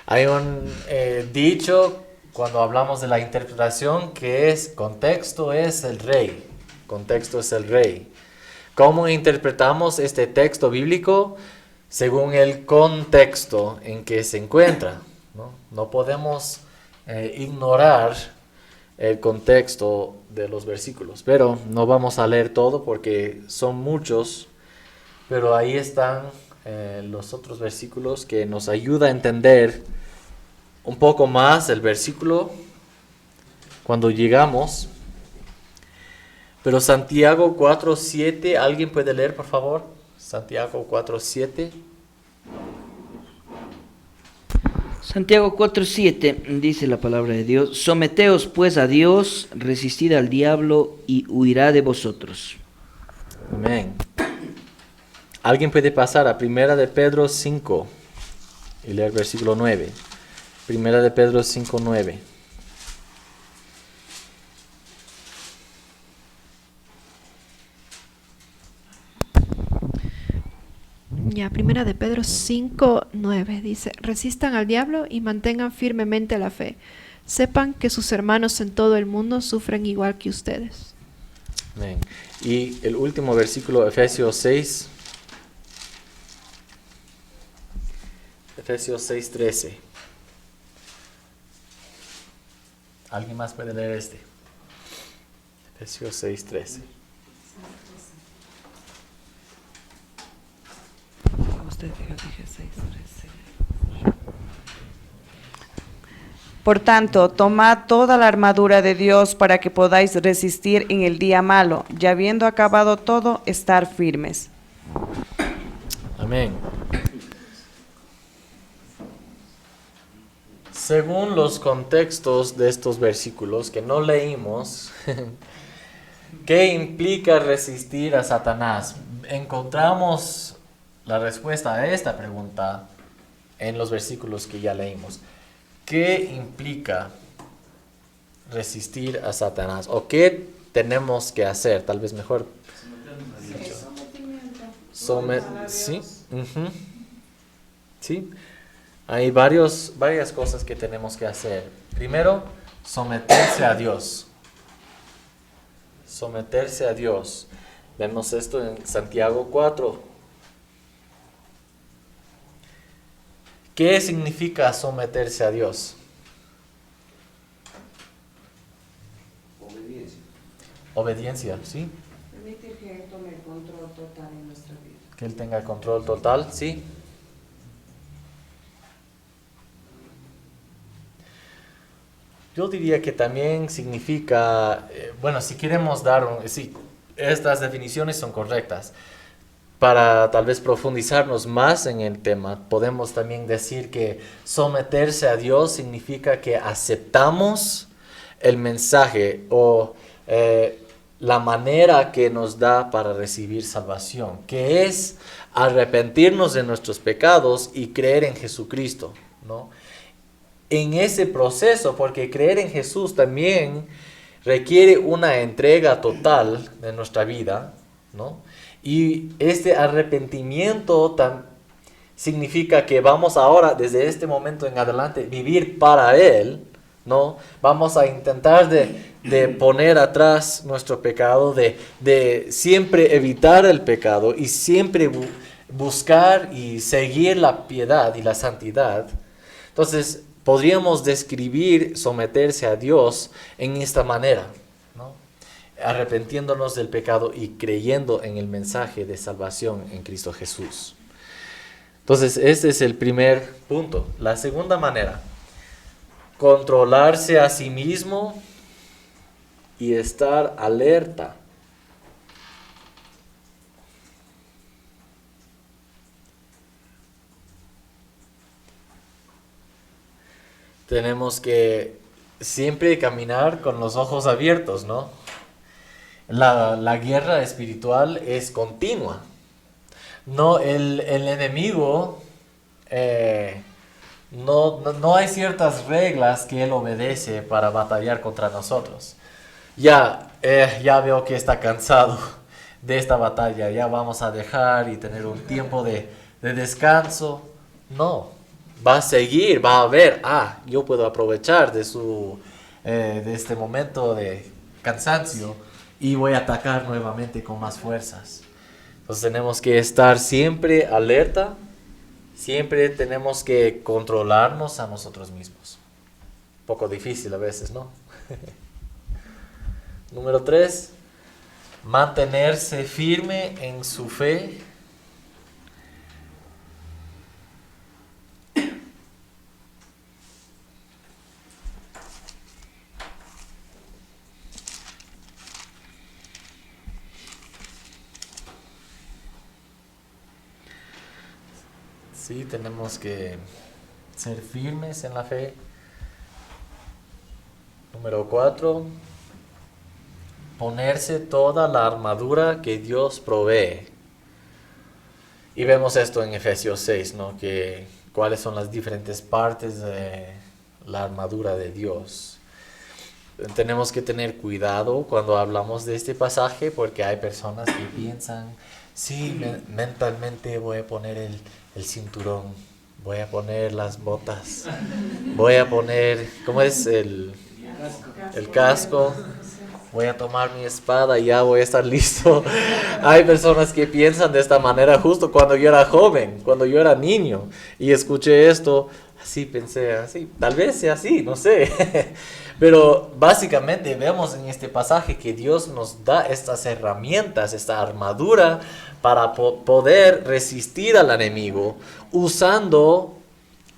Hay un dicho cuando hablamos de la interpretación que es: contexto es el rey. Contexto es el rey. ¿Cómo interpretamos este texto bíblico? Según el contexto en que se encuentra, ¿no? No podemos ignorar el contexto de los versículos, pero no vamos a leer todo porque son muchos, pero ahí están los otros versículos que nos ayudan a entender un poco más el versículo cuando llegamos. Pero Santiago 4:7, ¿alguien puede leer, por favor? Santiago 4:7. Santiago 4:7 dice la palabra de Dios: someteos pues a Dios, resistid al diablo y huirá de vosotros. Amén. ¿Alguien puede pasar a 1 de Pedro 5 y leer versículo 9? 1 de Pedro 5:9. Ya, 1 de Pedro 5:9 dice: resistan al diablo y mantengan firmemente la fe. Sepan que sus hermanos en todo el mundo sufren igual que ustedes. Amén. Y el último versículo, Efesios 6. Efesios 6:13. ¿Alguien más puede leer este? Efesios 6:13. Por tanto, tomad toda la armadura de Dios para que podáis resistir en el día malo, y habiendo acabado todo, estar firmes. Amén. Según los contextos de estos versículos que no leímos, ¿qué implica resistir a Satanás? Encontramos la respuesta a esta pregunta en los versículos que ya leímos. ¿Qué implica resistir a Satanás? ¿O qué tenemos que hacer? Tal vez mejor. Sí. Ujú. Sí. Hay varias cosas que tenemos que hacer. Primero, someterse a Dios. Someterse a Dios. Vemos esto en Santiago 4. ¿Qué significa someterse a Dios? Obediencia. Obediencia, ¿sí? Permitir que Él tome el control total en nuestra vida. Que Él tenga control total, ¿sí? Yo diría que también significa, bueno, si queremos sí, estas definiciones son correctas. Para tal vez profundizarnos más en el tema, podemos también decir que someterse a Dios significa que aceptamos el mensaje o la manera que nos da para recibir salvación, que es arrepentirnos de nuestros pecados y creer en Jesucristo, ¿no? En ese proceso, porque creer en Jesús también requiere una entrega total de nuestra vida, ¿no? Y este arrepentimiento significa que vamos ahora, desde este momento en adelante, vivir para Él, ¿no? Vamos a intentar de poner atrás nuestro pecado, de siempre evitar el pecado y siempre buscar y seguir la piedad y la santidad. Entonces, podríamos describir someterse a Dios en esta manera, ¿no? Arrepentiéndonos del pecado y creyendo en el mensaje de salvación en Cristo Jesús. Entonces, este es el primer punto. La segunda manera, controlarse a sí mismo y estar alerta. Tenemos que siempre caminar con los ojos abiertos, ¿no? La guerra espiritual es continua. No, el enemigo, no hay ciertas reglas que él obedece para batallar contra nosotros. Ya veo que está cansado de esta batalla, ya vamos a dejar y tener un tiempo de descanso. No. Va a seguir, va a ver, yo puedo aprovechar de este momento de cansancio y voy a atacar nuevamente con más fuerzas. Entonces tenemos que estar siempre alerta, siempre tenemos que controlarnos a nosotros mismos. Un poco difícil a veces, ¿no? Número 3, mantenerse firme en su fe. Sí, tenemos que ser firmes en la fe. Número 4, ponerse toda la armadura que Dios provee. Y vemos esto en Efesios 6, ¿no? Que cuáles son las diferentes partes de la armadura de Dios. Tenemos que tener cuidado cuando hablamos de este pasaje porque hay personas que piensan, sí, mentalmente voy a poner el cinturón, voy a poner las botas, voy a poner, ¿cómo es? El casco, voy a tomar mi espada y ya voy a estar listo. Hay personas que piensan de esta manera justo cuando yo era joven, cuando yo era niño y escuché esto, así pensé, así, tal vez sea así, no sé. Pero básicamente vemos en este pasaje que Dios nos da estas herramientas, esta armadura para poder resistir al enemigo usando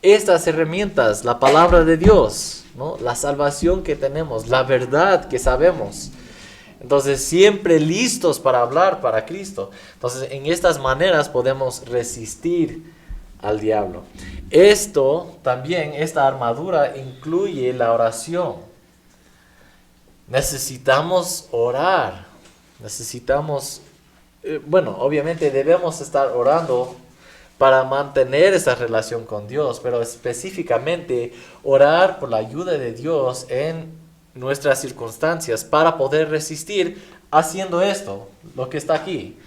estas herramientas, la palabra de Dios, ¿no? La salvación que tenemos, la verdad que sabemos. Entonces siempre listos para hablar para Cristo. Entonces en estas maneras podemos resistir al diablo. Esto también, esta armadura incluye la oración. Necesitamos orar, obviamente debemos estar orando para mantener esa relación con Dios, pero específicamente orar por la ayuda de Dios en nuestras circunstancias para poder resistir haciendo esto, lo que está aquí.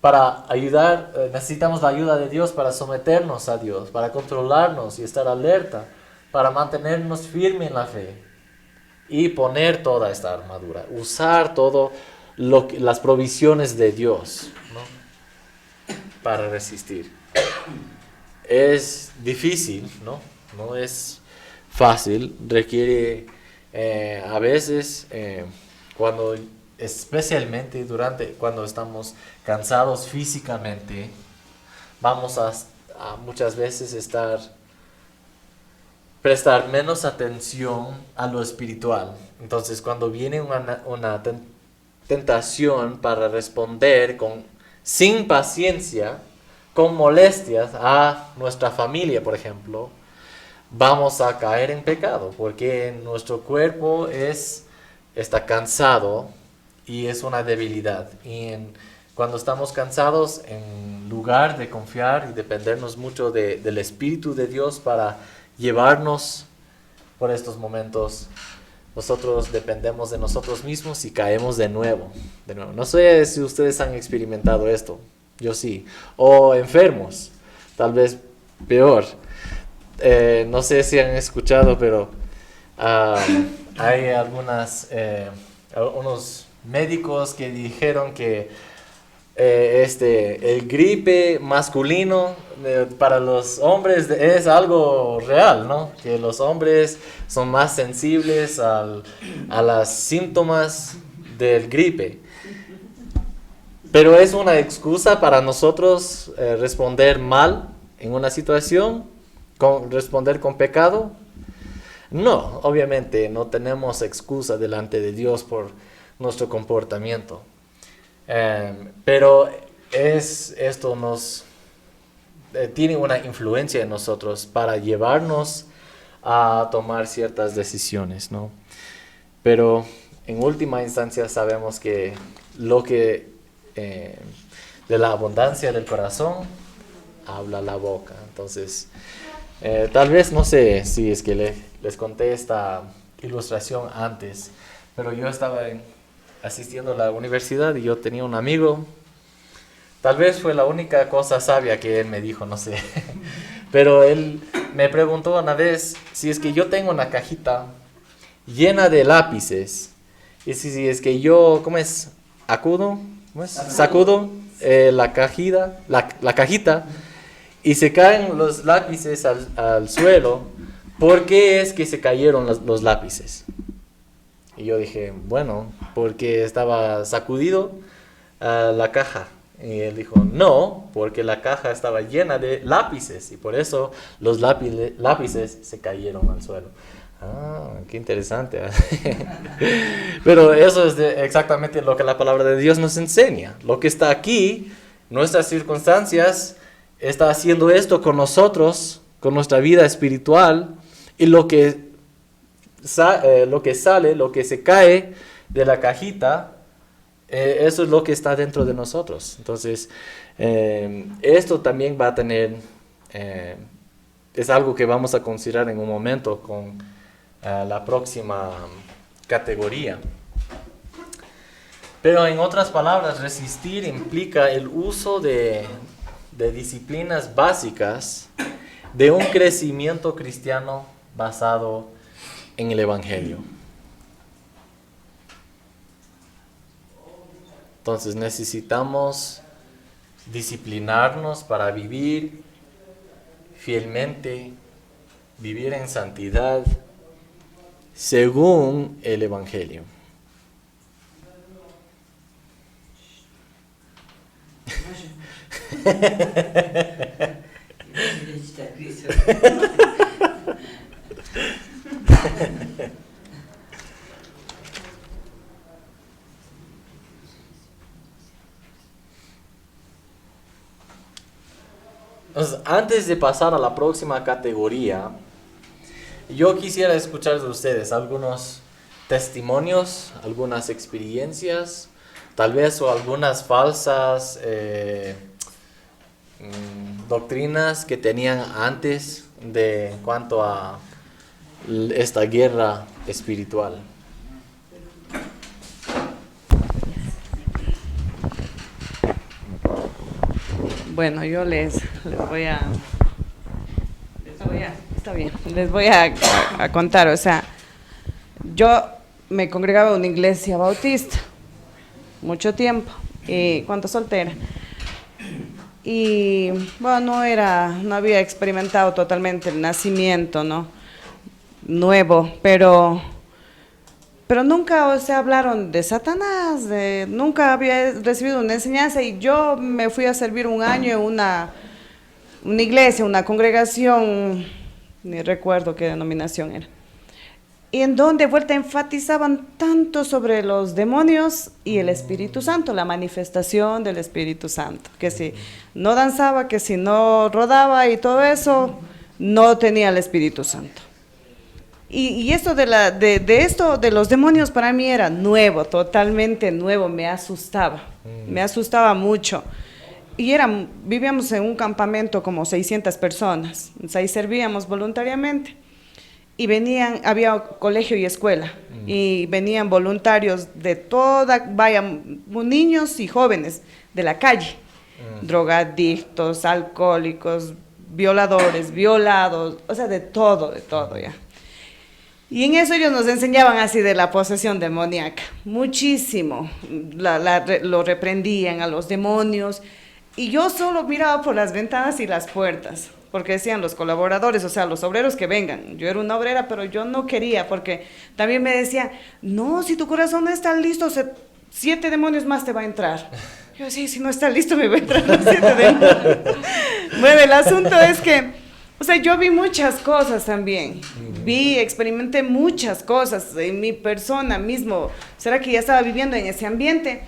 Para ayudar, necesitamos la ayuda de Dios para someternos a Dios, para controlarnos y estar alerta, para mantenernos firmes en la fe y poner toda esta armadura, usar todo las provisiones de Dios, ¿no? Para resistir. Es difícil, ¿no? No es fácil, requiere a veces especialmente cuando estamos cansados físicamente, vamos a muchas veces prestar menos atención a lo espiritual. Entonces, cuando viene una tentación para responder sin paciencia, con molestias a nuestra familia, por ejemplo, vamos a caer en pecado, porque nuestro cuerpo está cansado y es una debilidad. Y cuando estamos cansados, en lugar de confiar y dependernos mucho del Espíritu de Dios para llevarnos por estos momentos, nosotros dependemos de nosotros mismos y caemos de nuevo. No sé si ustedes han experimentado esto, yo sí. O enfermos, tal vez peor. No sé si han escuchado, pero hay unos médicos que dijeron que el gripe masculino para los hombres es algo real, ¿no? Que los hombres son más sensibles a los síntomas del gripe. Pero es una excusa para nosotros responder mal en una situación, responder con pecado. No, obviamente no tenemos excusa delante de Dios por nuestro comportamiento. Pero esto tiene una influencia en nosotros para llevarnos a tomar ciertas decisiones, ¿no? Pero en última instancia sabemos que de la abundancia del corazón habla la boca. Entonces, tal vez no sé si es que les conté esta ilustración antes, pero yo estaba asistiendo a la universidad y yo tenía un amigo. Tal vez fue la única cosa sabia que él me dijo, no sé. Pero él me preguntó una vez si es que yo tengo una cajita llena de lápices y si es que yo, sacudo la cajita y se caen los lápices al suelo, ¿por qué es que se cayeron los lápices? Y yo dije, bueno, porque estaba sacudido la caja. Y él dijo, no, porque la caja estaba llena de lápices y por eso los lápices se cayeron al suelo. Ah, qué interesante. Pero eso es exactamente lo que la palabra de Dios nos enseña. Lo que está aquí, nuestras circunstancias, está haciendo esto con nosotros, con nuestra vida espiritual, y lo que sale, lo que se cae de la cajita, eso es lo que está dentro de nosotros. Entonces, esto también va a tener, es algo que vamos a considerar en un momento con la próxima categoría. Pero en otras palabras, resistir implica el uso de disciplinas básicas de un crecimiento cristiano basado en el Evangelio. Entonces necesitamos disciplinarnos para vivir fielmente, vivir en santidad según el Evangelio. Entonces, antes de pasar a la próxima categoría, yo quisiera escuchar de ustedes algunos testimonios, algunas experiencias, tal vez o algunas falsas doctrinas que tenían antes en cuanto a esta guerra espiritual. Bueno, yo está bien, les voy a contar, o sea, yo me congregaba en una iglesia bautista, mucho tiempo, y cuando soltera. Y bueno, no había experimentado totalmente el nacimiento, ¿no? Nuevo, pero nunca, o sea, hablaron de Satanás, nunca había recibido una enseñanza, y yo me fui a servir un año en una iglesia, una congregación, ni recuerdo qué denominación era. Y en donde de vuelta enfatizaban tanto sobre los demonios y el Espíritu Santo, la manifestación del Espíritu Santo, que si no danzaba, que si no rodaba y todo eso, no tenía el Espíritu Santo. Y esto de los demonios para mí era nuevo, totalmente nuevo, me asustaba mucho. Y vivíamos en un campamento como 600 personas, o sea, y servíamos voluntariamente. Y había colegio y escuela, y venían voluntarios de niños y jóvenes de la calle, drogadictos, alcohólicos, violadores, violados, o sea, de todo ya. Y en eso ellos nos enseñaban así de la posesión demoníaca, muchísimo, lo reprendían a los demonios, y yo solo miraba por las ventanas y las puertas, porque decían los colaboradores, o sea, los obreros que vengan. Yo era una obrera, pero yo no quería, porque también me decían, no, si tu corazón no está listo, 7 demonios más te va a entrar. Yo sí, si no está listo me va a entrar los 7 demonios. Bueno, el asunto es que, o sea, yo vi muchas cosas también, experimenté muchas cosas en mi persona mismo. ¿Será que ya estaba viviendo en ese ambiente?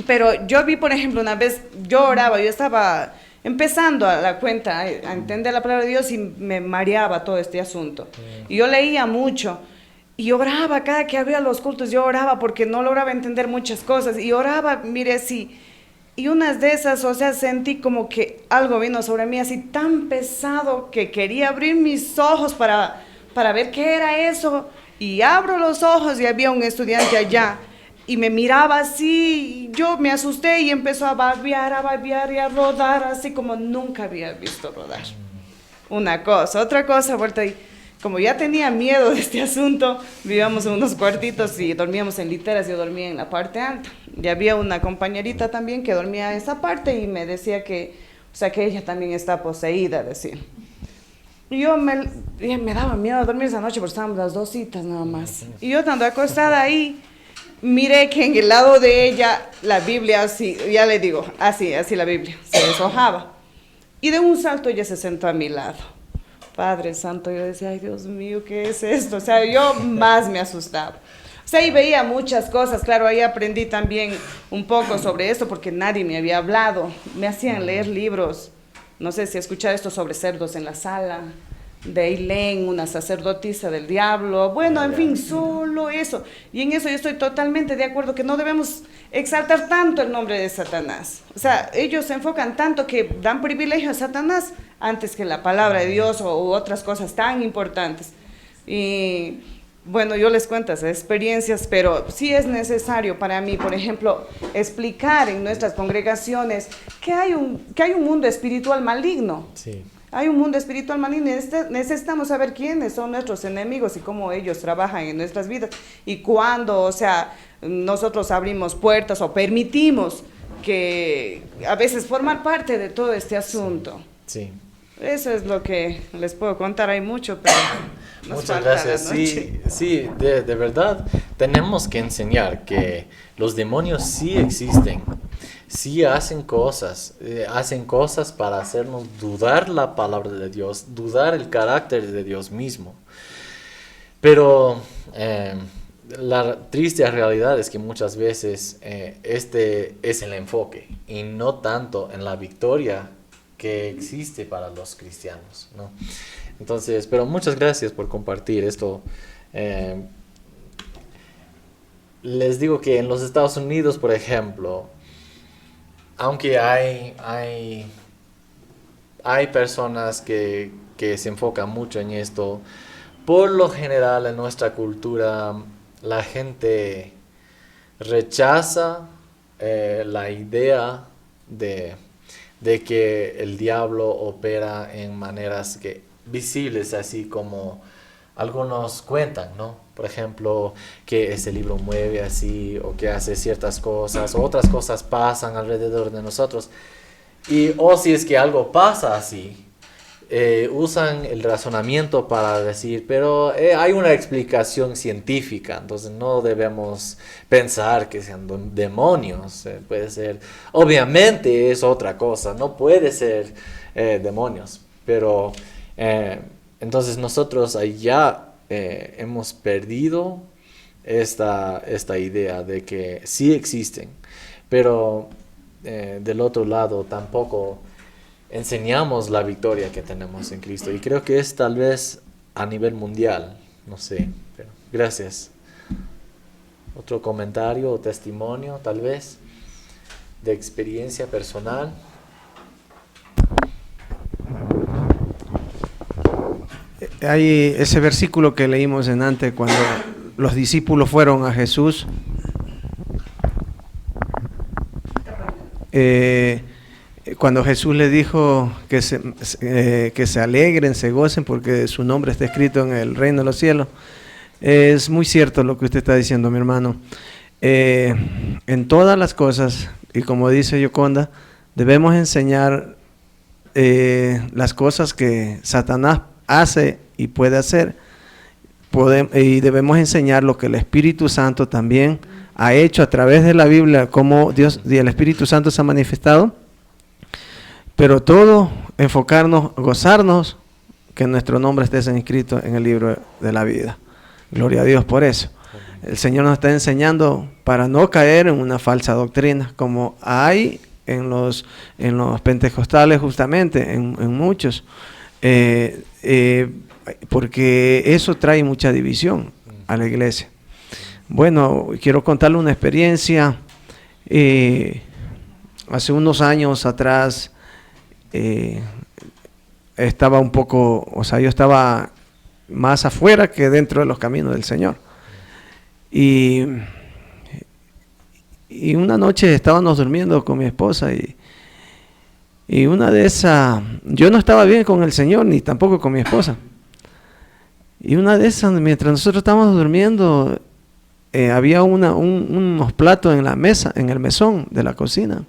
Pero yo vi, por ejemplo, una vez, yo oraba, yo estaba empezando a la cuenta, a entender la palabra de Dios, y me mareaba todo este asunto. Y yo leía mucho, y oraba, cada que había los cultos, yo oraba porque no lograba entender muchas cosas, y oraba, mire, sí, y unas de esas, o sea, sentí como que algo vino sobre mí así tan pesado que quería abrir mis ojos para ver qué era eso, y abro los ojos y había un estudiante allá, y me miraba así, y yo me asusté y empezó a babear y a rodar así como nunca había visto rodar. Una cosa, otra cosa, vuelta, y como ya tenía miedo de este asunto, vivíamos en unos cuartitos y dormíamos en literas, yo dormía en la parte alta. Y había una compañerita también que dormía en esa parte y me decía que ella también está poseída, decía. Y yo me daba miedo dormir esa noche porque estábamos las 2 citas nada más. Y yo estando acostada ahí, miré que en el lado de ella la Biblia, así, ya le digo, así la Biblia, se deshojaba. Y de un salto ella se sentó a mi lado. Padre Santo, yo decía, ay Dios mío, ¿qué es esto? O sea, yo más me asustaba. O sea, y veía muchas cosas, claro, ahí aprendí también un poco sobre esto porque nadie me había hablado. Me hacían leer libros, no sé si escuchar esto sobre cerdos en la sala, de Ailén, una sacerdotisa del diablo, bueno, en fin, solo eso. Y en eso yo estoy totalmente de acuerdo que no debemos exaltar tanto el nombre de Satanás. O sea, ellos se enfocan tanto que dan privilegio a Satanás antes que la palabra de Dios u otras cosas tan importantes. Y bueno, yo les cuento esas experiencias, pero sí es necesario para mí, por ejemplo, explicar en nuestras congregaciones que hay un mundo espiritual maligno. Sí. Hay un mundo espiritual maligno y necesitamos saber quiénes son nuestros enemigos y cómo ellos trabajan en nuestras vidas. Y cuando, o sea, nosotros abrimos puertas o permitimos que a veces formar parte de todo este asunto. Sí. Eso es lo que les puedo contar, hay mucho, pero nos Muchas falta gracias. la noche. Sí, de verdad tenemos que enseñar que los demonios sí existen, sí hacen cosas para hacernos dudar la palabra de Dios, dudar el carácter de Dios mismo. Pero la triste realidad es que muchas veces este es el enfoque y no tanto en la victoria que existe para los cristianos, ¿no? Entonces, pero muchas gracias por compartir esto. Les digo que en los Estados Unidos, por ejemplo, aunque hay personas que se enfocan mucho en esto, por lo general en nuestra cultura la gente rechaza la idea de que el diablo opera en maneras visibles, así como algunos cuentan, ¿no? Por ejemplo, que ese libro mueve así, o que hace ciertas cosas, o otras cosas pasan alrededor de nosotros. O si es que algo pasa así, usan el razonamiento para decir, pero hay una explicación científica, entonces no debemos pensar que sean demonios. Puede ser, obviamente es otra cosa, no puede ser demonios, pero entonces nosotros allá hemos perdido esta idea de que sí existen, pero del otro lado tampoco enseñamos la victoria que tenemos en Cristo, y creo que es tal vez a nivel mundial, no sé, pero gracias. Otro comentario o testimonio tal vez de experiencia personal. Hay ese versículo que leímos en antes cuando los discípulos fueron a Jesús. Cuando Jesús le dijo que se alegren, se gocen, porque su nombre está escrito en el reino de los cielos. Es muy cierto lo que usted está diciendo, mi hermano. En todas las cosas, y como dice Yoconda, debemos enseñar las cosas que Satanás hace y puede hacer, y debemos enseñar lo que el Espíritu Santo también ha hecho a través de la Biblia, cómo Dios y el Espíritu Santo se ha manifestado, pero todo enfocarnos, gozarnos que nuestro nombre esté inscrito en el libro de la vida. Gloria a Dios por eso. El Señor nos está enseñando para no caer en una falsa doctrina, como hay en los pentecostales, justamente, en muchos, porque eso trae mucha división a la iglesia. Bueno, quiero contarle una experiencia. Hace unos años atrás estaba un poco, yo estaba más afuera que dentro de los caminos del Señor. Y una noche estábamos durmiendo con mi esposa y una de esas, yo no estaba bien con el Señor ni tampoco con mi esposa. Y una de esas, mientras nosotros estábamos durmiendo, había unos platos en la mesa, en el mesón de la cocina.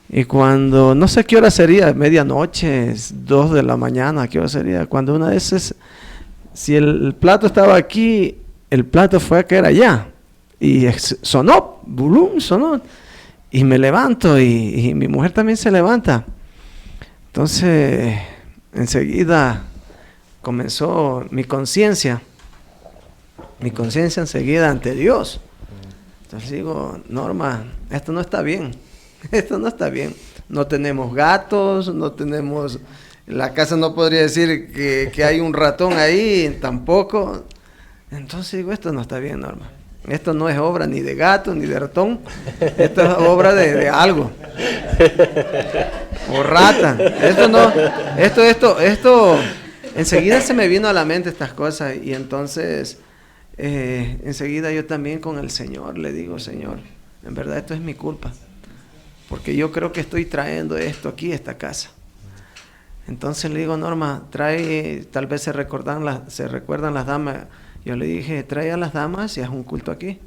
Y cuando, no sé qué hora sería, medianoche, 2 de la mañana, qué hora sería, cuando una de esas, si el plato estaba aquí, el plato fue a caer allá. Y sonó, bulum, sonó. Y me levanto y mi mujer también se levanta. Entonces, enseguida comenzó mi conciencia enseguida ante Dios. Entonces digo, Norma, esto no está bien. Esto no está bien. No tenemos gatos, no tenemos... La casa no podría decir que hay un ratón ahí, tampoco. Entonces digo, esto no está bien, Norma. Esto no es obra ni de gato, ni de ratón. Esto es obra de algo. O rata. Esto no... Esto... Enseguida se me vino a la mente estas cosas y entonces... enseguida yo también con el Señor le digo, Señor, en verdad esto es mi culpa. Porque yo creo que estoy trayendo esto aquí, esta casa. Entonces le digo, Norma, tal vez se recuerdan las damas. Yo le dije, trae a las damas y haz un culto aquí.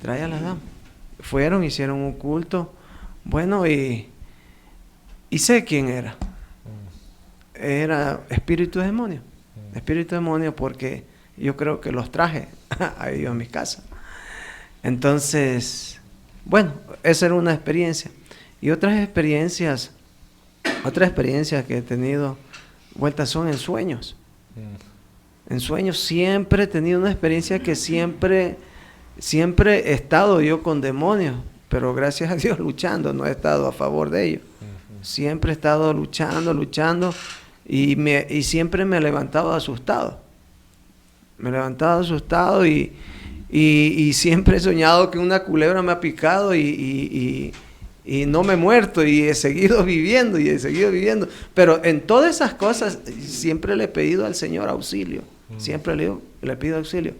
Trae a las damas. Fueron, hicieron un culto. Bueno, y sé quién era. Era espíritu demonio. Espíritu demonio porque yo creo que los traje a ellos a mi casa. Entonces... Bueno, esa era una experiencia. Y otras experiencias que he tenido vueltas son en sueños. En sueños siempre he tenido una experiencia que siempre he estado yo con demonios, pero gracias a Dios luchando, no he estado a favor de ellos. Siempre he estado luchando y siempre me he levantado asustado. Y siempre he soñado que una culebra me ha picado y no me he muerto y he seguido viviendo. Pero en todas esas cosas siempre le he pedido al Señor auxilio. Siempre le pido auxilio.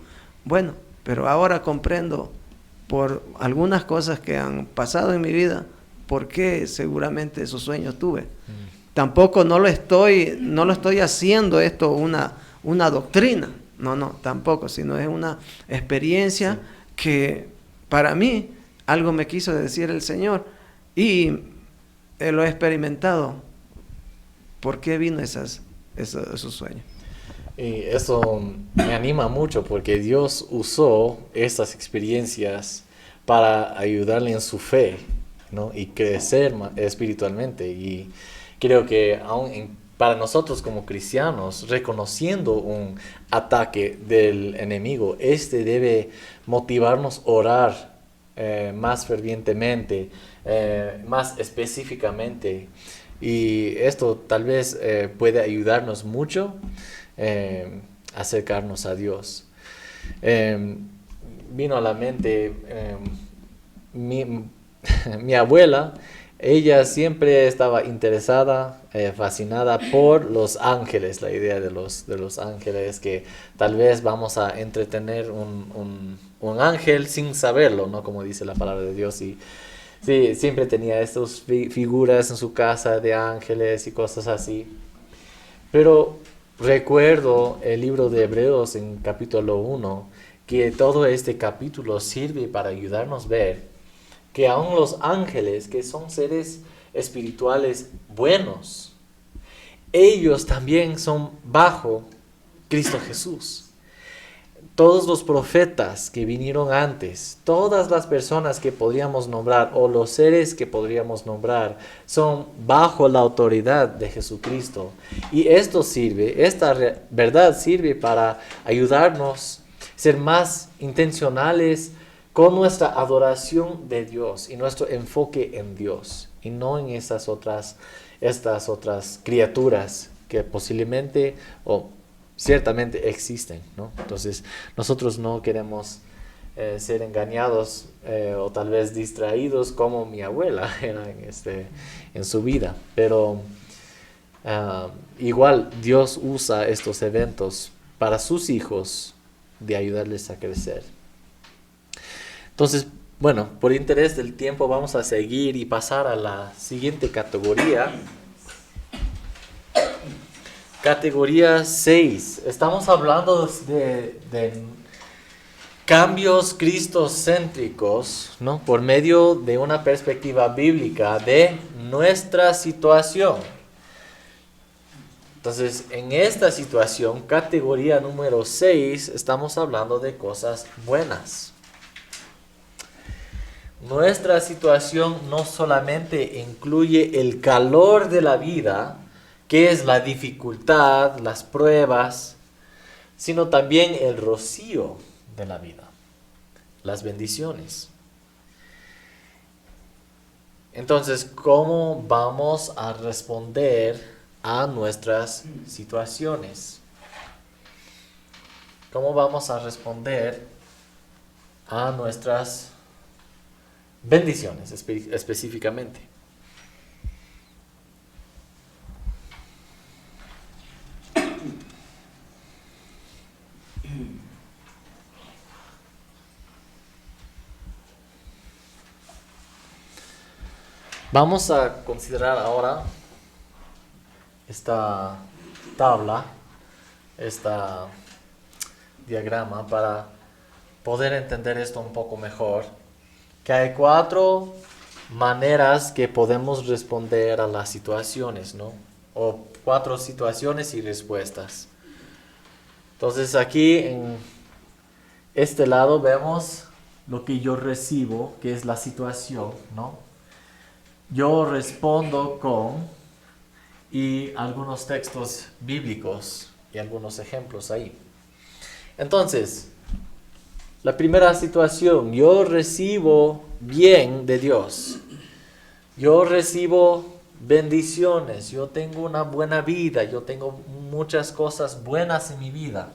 Bueno, pero ahora comprendo por algunas cosas que han pasado en mi vida por qué seguramente esos sueños tuve. Tampoco no lo estoy haciendo esto una doctrina, no, tampoco, sino es una experiencia que para mí algo me quiso decir el Señor y lo he experimentado. ¿Por qué vino esos sueños? Y eso me anima mucho porque Dios usó estas experiencias para ayudarle en su fe, ¿no? Y crecer espiritualmente. Y creo que para nosotros como cristianos, reconociendo un ataque del enemigo, debe motivarnos a orar más fervientemente, más específicamente. Y esto tal vez puede ayudarnos mucho a acercarnos a Dios. Vino a la mente mi abuela. Ella siempre estaba interesada, fascinada por los ángeles, la idea de los ángeles, que tal vez vamos a entretener un ángel sin saberlo, ¿no? Como dice la palabra de Dios. Y sí, siempre tenía estas figuras en su casa de ángeles y cosas así. Pero recuerdo el libro de Hebreos en capítulo 1, que todo este capítulo sirve para ayudarnos a ver que aún los ángeles, que son seres espirituales buenos, ellos también son bajo Cristo Jesús. Todos los profetas que vinieron antes, todas las personas que podríamos nombrar, o los seres que podríamos nombrar, son bajo la autoridad de Jesucristo. Y esta verdad sirve para ayudarnos a ser más intencionales con nuestra adoración de Dios y nuestro enfoque en Dios, y no en estas otras criaturas que posiblemente o ciertamente existen, ¿no? Entonces nosotros no queremos ser engañados o tal vez distraídos como mi abuela era en su vida, pero igual Dios usa estos eventos para sus hijos, de ayudarles a crecer. Entonces, bueno, por interés del tiempo vamos a seguir y pasar a la siguiente categoría. Categoría 6. Estamos hablando de cambios cristocéntricos, ¿no? Por medio de una perspectiva bíblica de nuestra situación. Entonces, en esta situación, categoría número 6, estamos hablando de cosas buenas. Nuestra situación no solamente incluye el calor de la vida, que es la dificultad, las pruebas, sino también el rocío de la vida, las bendiciones. Entonces, ¿cómo vamos a responder a nuestras situaciones? ¿Cómo vamos a responder a nuestras bendiciones específicamente? Vamos a considerar ahora esta tabla, este diagrama, para poder entender esto un poco mejor. Que hay 4 maneras que podemos responder a las situaciones, ¿no? O 4 situaciones y respuestas. Entonces aquí en este lado vemos lo que yo recibo, que es la situación, ¿no? Yo respondo con, y algunos textos bíblicos y algunos ejemplos ahí. Entonces, la primera situación, yo recibo bien de Dios. Yo recibo bendiciones, yo tengo una buena vida, yo tengo muchas cosas buenas en mi vida.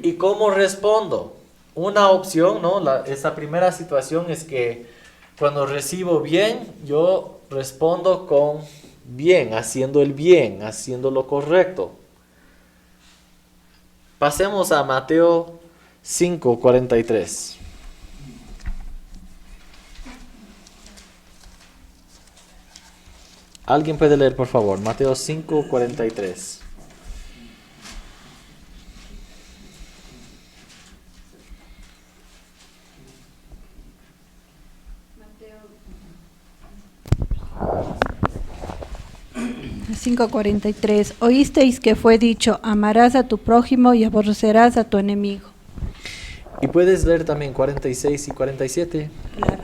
¿Y cómo respondo? Una opción, ¿no? Esa primera situación es que cuando recibo bien, yo respondo con bien, haciendo lo correcto. Pasemos a Mateo 5:43. ¿Alguien puede leer, por favor? Mateo 5:43. Mateo 5:43. Oísteis que fue dicho, amarás a tu prójimo y aborrecerás a tu enemigo. Y puedes leer también 46 y 47. Claro.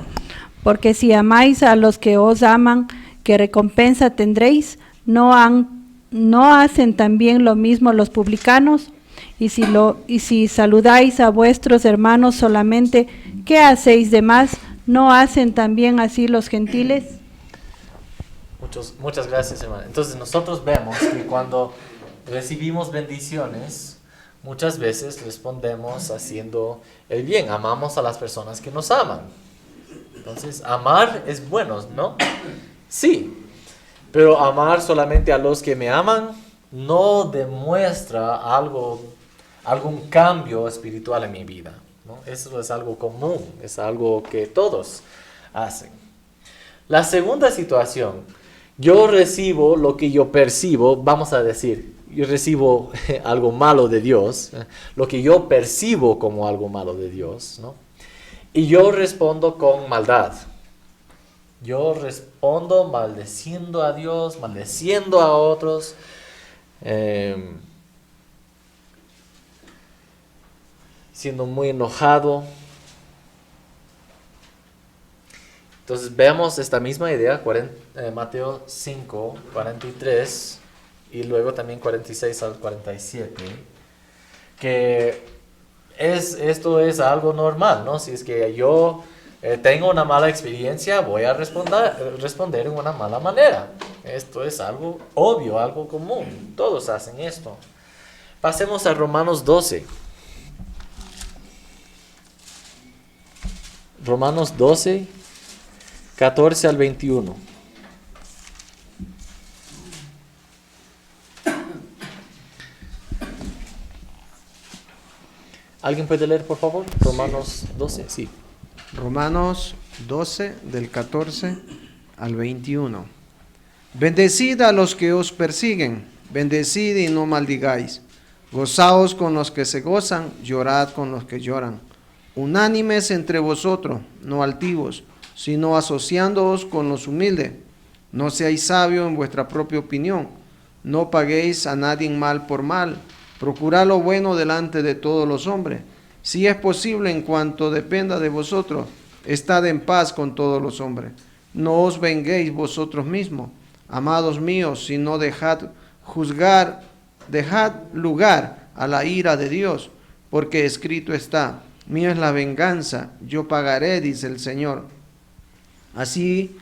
Porque si amáis a los que os aman, ¿qué recompensa tendréis? ¿No hacen también lo mismo los publicanos? Y si saludáis a vuestros hermanos solamente, ¿qué hacéis de más? ¿No hacen también así los gentiles? Muchas gracias, hermano. Entonces nosotros vemos que cuando recibimos bendiciones, muchas veces respondemos haciendo el bien. Amamos a las personas que nos aman. Entonces, amar es bueno, ¿no? Sí, pero amar solamente a los que me aman no demuestra algún cambio espiritual en mi vida, ¿no? Eso es algo común, es algo que todos hacen. La segunda situación, yo recibo lo que yo percibo, vamos a decir, yo recibo algo malo de Dios, lo que yo percibo como algo malo de Dios, ¿no? Y yo respondo con maldad. Yo respondo maldeciendo a Dios, maldeciendo a otros. Siendo muy enojado. Entonces vemos esta misma idea, Mateo 5, 43 y luego también 46 al 47, que esto es algo normal, ¿no? Si es que yo tengo una mala experiencia, voy a responder en una mala manera. Esto es algo obvio, algo común. Todos hacen esto. Pasemos a Romanos 12. Romanos 12, 14 al 21. ¿Alguien puede leer, por favor? Romanos 12, sí. Romanos 12, del 14 al 21. Bendecid a los que os persiguen, bendecid y no maldigáis. Gozaos con los que se gozan, llorad con los que lloran. Unánimes entre vosotros, no altivos, sino asociándoos con los humildes. No seáis sabios en vuestra propia opinión. No paguéis a nadie mal por mal. Procurad lo bueno delante de todos los hombres. Si es posible, en cuanto dependa de vosotros, estad en paz con todos los hombres. No os venguéis vosotros mismos, amados míos, sino dejad lugar a la ira de Dios, porque escrito está, mío es la venganza, yo pagaré, dice el Señor. Así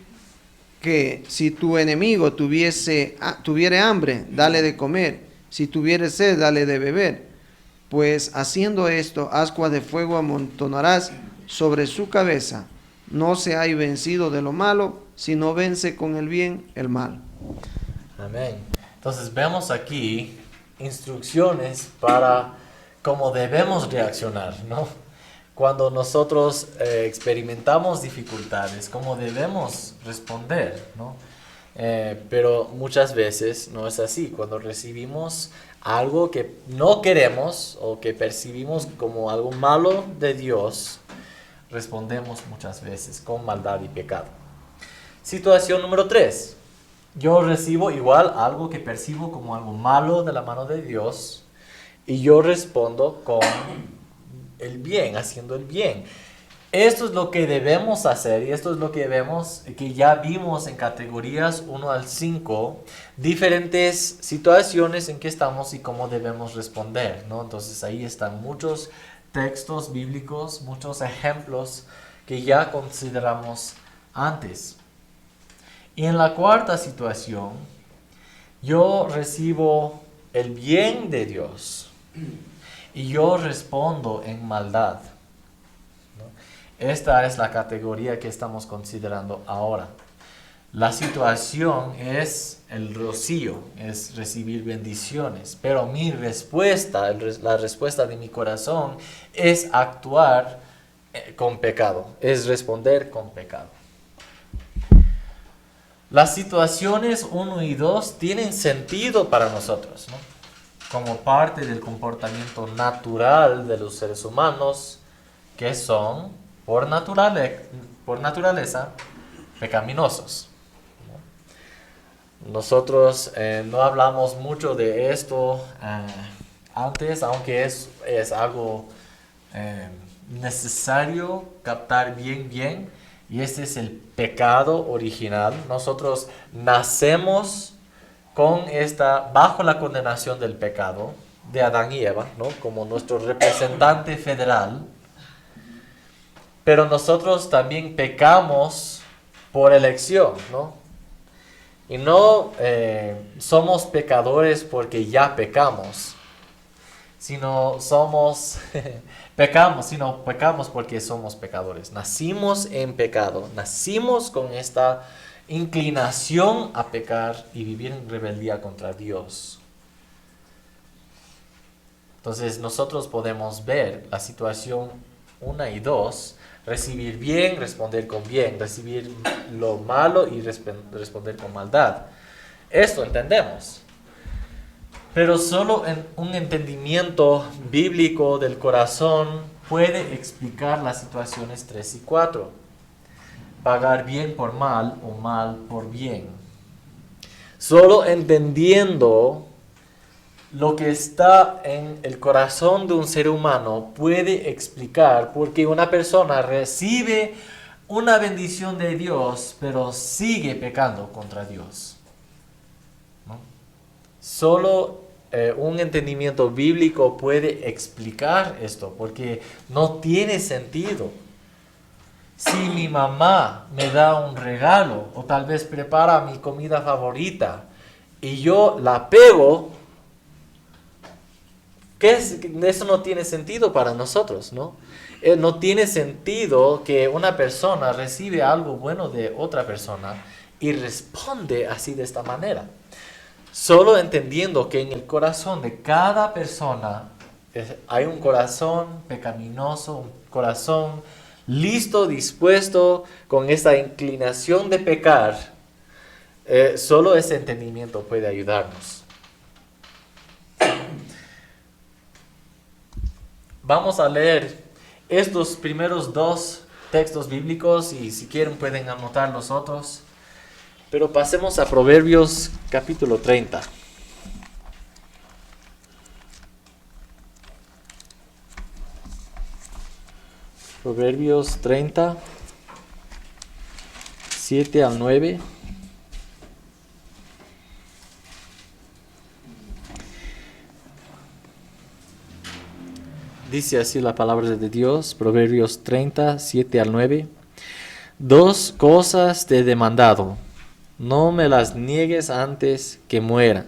que si tu enemigo tuviere hambre, dale de comer. Si tuviere sed, dale de beber, pues haciendo esto, ascuas de fuego amontonarás sobre su cabeza. No seáis vencido de lo malo, sino vence con el bien el mal. Amén. Entonces vemos aquí instrucciones para cómo debemos reaccionar, ¿no? Cuando nosotros experimentamos dificultades, cómo debemos responder, ¿no? Pero muchas veces no es así. Cuando recibimos algo que no queremos o que percibimos como algo malo de Dios, respondemos muchas veces con maldad y pecado. Situación número 3. Yo recibo igual algo que percibo como algo malo de la mano de Dios y yo respondo con el bien, haciendo el bien. Esto es lo que debemos hacer y esto es lo que vemos, que ya vimos en categorías 1 al 5, diferentes situaciones en que estamos y cómo debemos responder, ¿no? Entonces ahí están muchos textos bíblicos, muchos ejemplos que ya consideramos antes. Y en la cuarta situación, yo recibo el bien de Dios y yo respondo en maldad. Esta es la categoría que estamos considerando ahora. La situación es el rocío, es recibir bendiciones, pero mi respuesta, la respuesta de mi corazón es actuar con pecado, es responder con pecado. Las situaciones 1 y 2 tienen sentido para nosotros, ¿no? Como parte del comportamiento natural de los seres humanos, que son, por naturaleza, pecaminosos. Nosotros no hablamos mucho de esto antes, aunque es algo necesario captar bien, y este es el pecado original. Nosotros nacemos bajo la condenación del pecado de Adán y Eva, ¿no? Como nuestro representante federal. Pero nosotros también pecamos por elección, ¿no? Y no somos pecadores porque ya pecamos, sino pecamos porque somos pecadores. Nacimos en pecado, nacimos con esta inclinación a pecar y vivir en rebeldía contra Dios. Entonces nosotros podemos ver la situación 1 y 2, recibir bien, responder con bien, recibir lo malo y responder con maldad. Esto entendemos. Pero solo un entendimiento bíblico del corazón puede explicar las situaciones 3 y 4. Pagar bien por mal o mal por bien. Solo entendiendo lo que está en el corazón de un ser humano puede explicar por qué una persona recibe una bendición de Dios, pero sigue pecando contra Dios, ¿no? Solo un entendimiento bíblico puede explicar esto, porque no tiene sentido. Si mi mamá me da un regalo o tal vez prepara mi comida favorita y yo la pego, eso no tiene sentido para nosotros, ¿no? No tiene sentido que una persona recibe algo bueno de otra persona y responde así de esta manera. Solo entendiendo que en el corazón de cada persona hay un corazón pecaminoso, un corazón listo, dispuesto, con esta inclinación de pecar, solo ese entendimiento puede ayudarnos. Vamos a leer estos primeros 2 textos bíblicos y si quieren pueden anotar los otros. Pero pasemos a Proverbios capítulo 30. Proverbios 30, 7 al 9. Dice así la palabra de Dios, Proverbios 30, 7 al 9. 2 cosas te he demandado, no me las niegues antes que muera.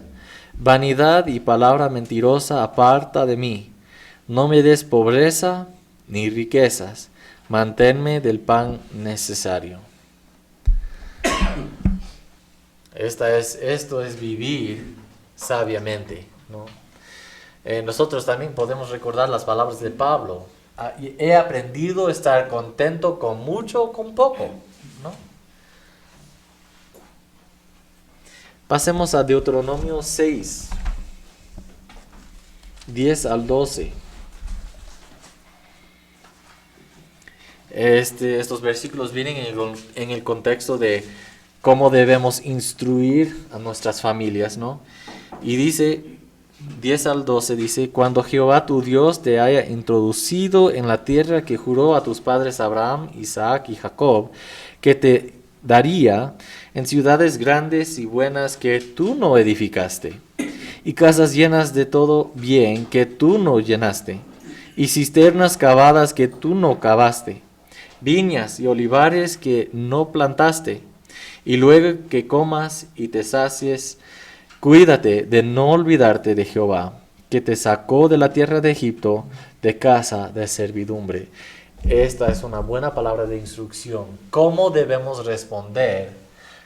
Vanidad y palabra mentirosa aparta de mí. No me des pobreza ni riquezas, manténme del pan necesario. Esto es vivir sabiamente, ¿no? Nosotros también podemos recordar las palabras de Pablo. He aprendido a estar contento con mucho o con poco, ¿no? Pasemos a Deuteronomio 6, 10 al 12. Estos versículos vienen en el contexto de cómo debemos instruir a nuestras familias, ¿no? Y dice, 10 al 12 dice, cuando Jehová tu Dios te haya introducido en la tierra que juró a tus padres Abraham, Isaac y Jacob, que te daría, en ciudades grandes y buenas que tú no edificaste, y casas llenas de todo bien que tú no llenaste, y cisternas cavadas que tú no cavaste, viñas y olivares que no plantaste, y luego que comas y te sacies, cuídate de no olvidarte de Jehová, que te sacó de la tierra de Egipto, de casa de servidumbre. Esta es una buena palabra de instrucción. ¿Cómo debemos responder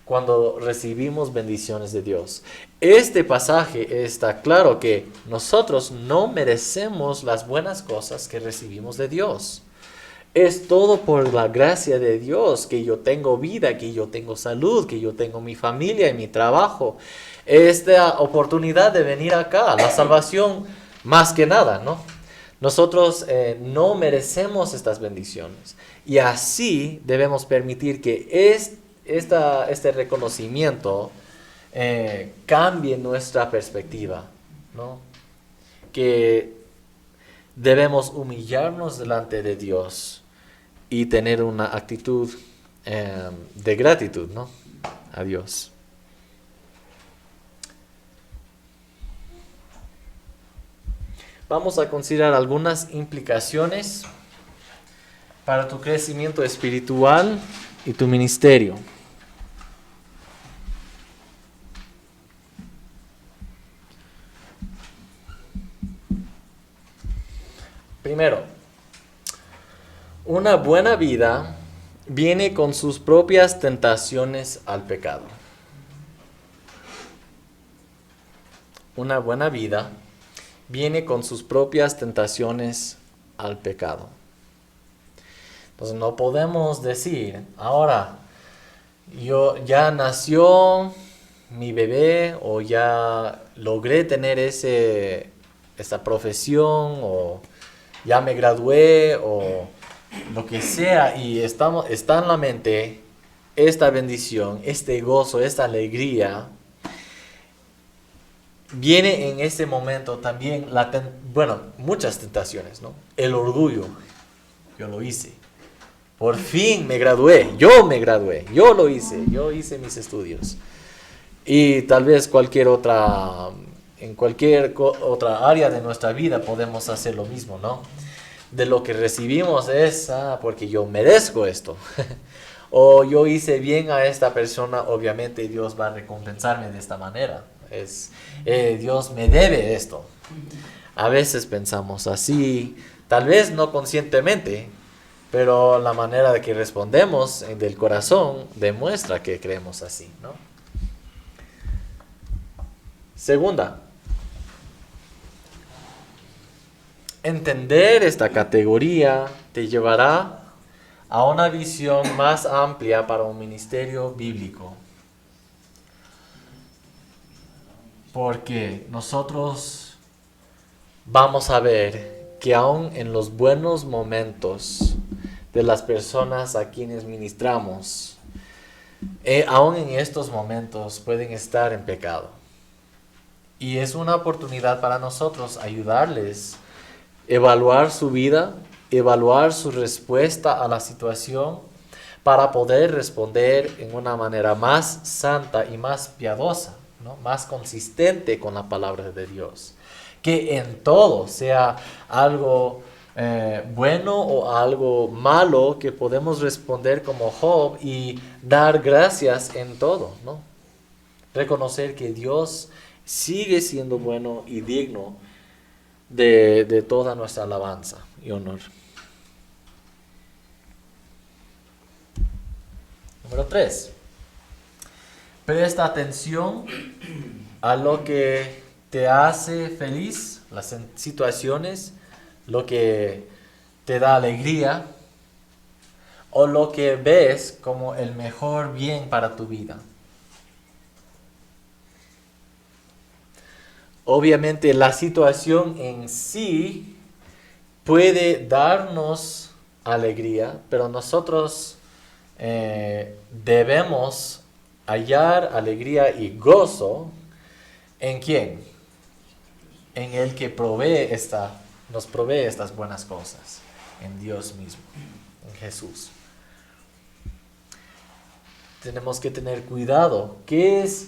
cuando recibimos bendiciones de Dios? Este pasaje está claro que nosotros no merecemos las buenas cosas que recibimos de Dios. Es todo por la gracia de Dios que yo tengo vida, que yo tengo salud, que yo tengo mi familia y mi trabajo. Esta oportunidad de venir acá, la salvación más que nada, ¿no? Nosotros no merecemos estas bendiciones y así debemos permitir que este reconocimiento cambie nuestra perspectiva, ¿no? Que debemos humillarnos delante de Dios y tener una actitud de gratitud, ¿no? A Dios. Vamos a considerar algunas implicaciones para tu crecimiento espiritual y tu ministerio. Primero, una buena vida viene con sus propias tentaciones al pecado. Una buena vida viene con sus propias tentaciones al pecado. Entonces no podemos decir, ahora, ya nació mi bebé o ya logré tener esa profesión o ya me gradué o lo que sea y está en la mente esta bendición, este gozo, esta alegría. Viene en ese momento también muchas tentaciones, ¿no? El orgullo. Yo lo hice. Por fin me gradué. Yo lo hice. Yo hice mis estudios. Y tal vez en cualquier otra área de nuestra vida podemos hacer lo mismo, ¿no? De lo que recibimos es, porque yo merezco esto. O yo hice bien a esta persona, obviamente Dios va a recompensarme de esta manera. Dios me debe esto. A veces pensamos así, tal vez no conscientemente, pero la manera de que respondemos del corazón demuestra que creemos así, ¿no? Segunda, entender esta categoría te llevará a una visión más amplia para un ministerio bíblico. Porque nosotros vamos a ver que aún en los buenos momentos de las personas a quienes ministramos, aún en estos momentos pueden estar en pecado. Y es una oportunidad para nosotros ayudarles a evaluar su vida, evaluar su respuesta a la situación para poder responder en una manera más santa y más piadosa, ¿no? Más consistente con la palabra de Dios. Que en todo, sea algo bueno o algo malo, que podemos responder como Job y dar gracias en todo, ¿no? Reconocer que Dios sigue siendo bueno y digno de toda nuestra alabanza y honor. Número 3. Presta atención a lo que te hace feliz, las situaciones, lo que te da alegría o lo que ves como el mejor bien para tu vida. Obviamente la situación en sí puede darnos alegría, pero nosotros debemos hallar alegría y gozo ¿en quién? En el que nos provee estas buenas cosas, en Dios mismo, en Jesús. Tenemos que tener cuidado. ¿Qué es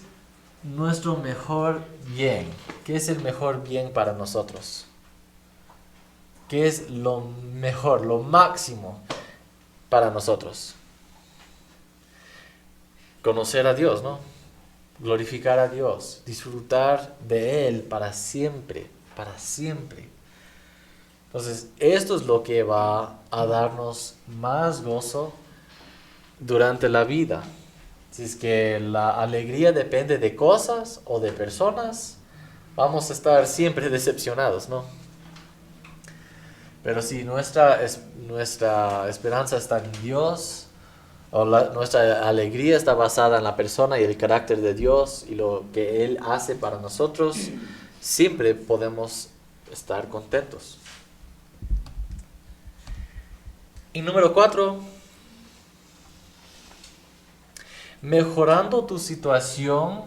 nuestro mejor bien? ¿Qué es el mejor bien para nosotros? ¿Qué es lo mejor, lo máximo para nosotros? Conocer a Dios, ¿no? Glorificar a Dios, disfrutar de Él para siempre, para siempre. Entonces, esto es lo que va a darnos más gozo durante la vida. Si es que la alegría depende de cosas o de personas, vamos a estar siempre decepcionados, ¿no? Pero si nuestra esperanza está en Dios, o nuestra alegría está basada en la persona y el carácter de Dios y lo que Él hace para nosotros, siempre podemos estar contentos. Y número 4, mejorando tu situación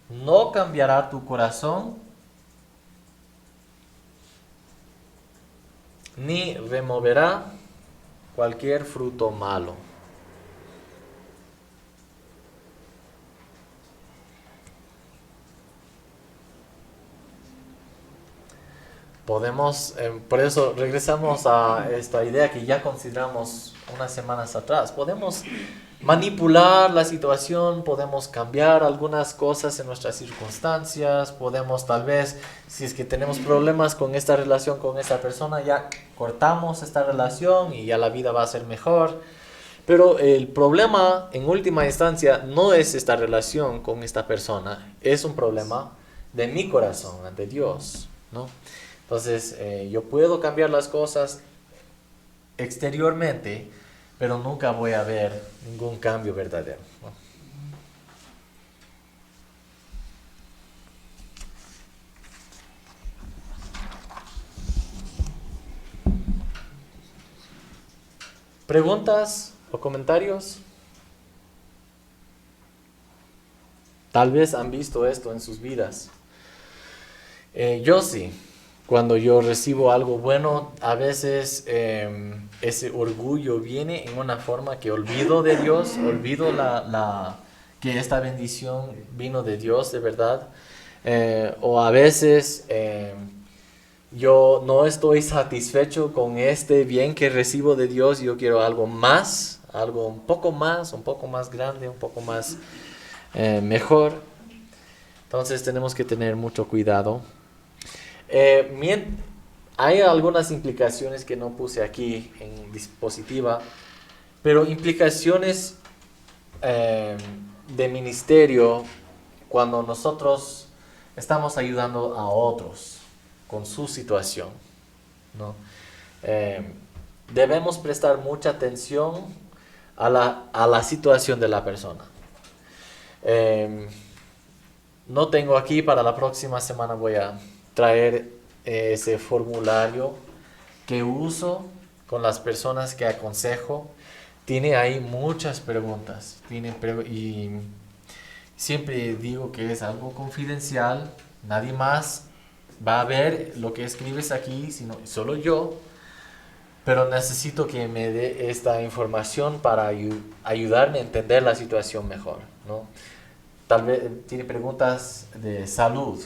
no cambiará tu corazón ni removerá cualquier fruto malo. Por eso regresamos a esta idea que ya consideramos unas semanas atrás. Podemos manipular la situación, podemos cambiar algunas cosas en nuestras circunstancias, podemos tal vez, si es que tenemos problemas con esta relación con esta persona, ya cortamos esta relación y ya la vida va a ser mejor. Pero el problema en última instancia no es esta relación con esta persona, es un problema de mi corazón ante Dios, ¿no? Entonces, yo puedo cambiar las cosas exteriormente, pero nunca voy a ver ningún cambio verdadero, ¿no? ¿Preguntas o comentarios? Tal vez han visto esto en sus vidas. Yo sí. Cuando yo recibo algo bueno, a veces ese orgullo viene en una forma que olvido de Dios, olvido que esta bendición vino de Dios de verdad. O a veces yo no estoy satisfecho con este bien que recibo de Dios, yo quiero algo más, algo un poco más grande, un poco más mejor. Entonces tenemos que tener mucho cuidado. Hay algunas implicaciones que no puse aquí en diapositiva, pero implicaciones de ministerio cuando nosotros estamos ayudando a otros con su situación, ¿no? Debemos prestar mucha atención a la situación de la persona. No tengo aquí, para la próxima semana voy a traer ese formulario que uso con las personas que aconsejo. Tiene ahí muchas preguntas. Y siempre digo que es algo confidencial. Nadie más va a ver lo que escribes aquí, sino solo yo. Pero necesito que me dé esta información para ayudarme a entender la situación mejor, ¿no? Tal vez tiene preguntas de salud.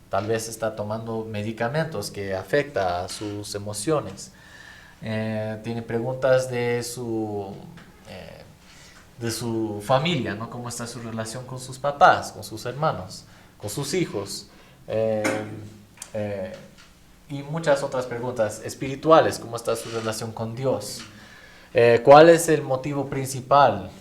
Tal vez está tomando medicamentos que afectan a sus emociones. Tiene preguntas de su familia, ¿no? Cómo está su relación con sus papás, con sus hermanos, con sus hijos. Y muchas otras preguntas espirituales. ¿Cómo está su relación con Dios? ¿Cuál es el motivo principal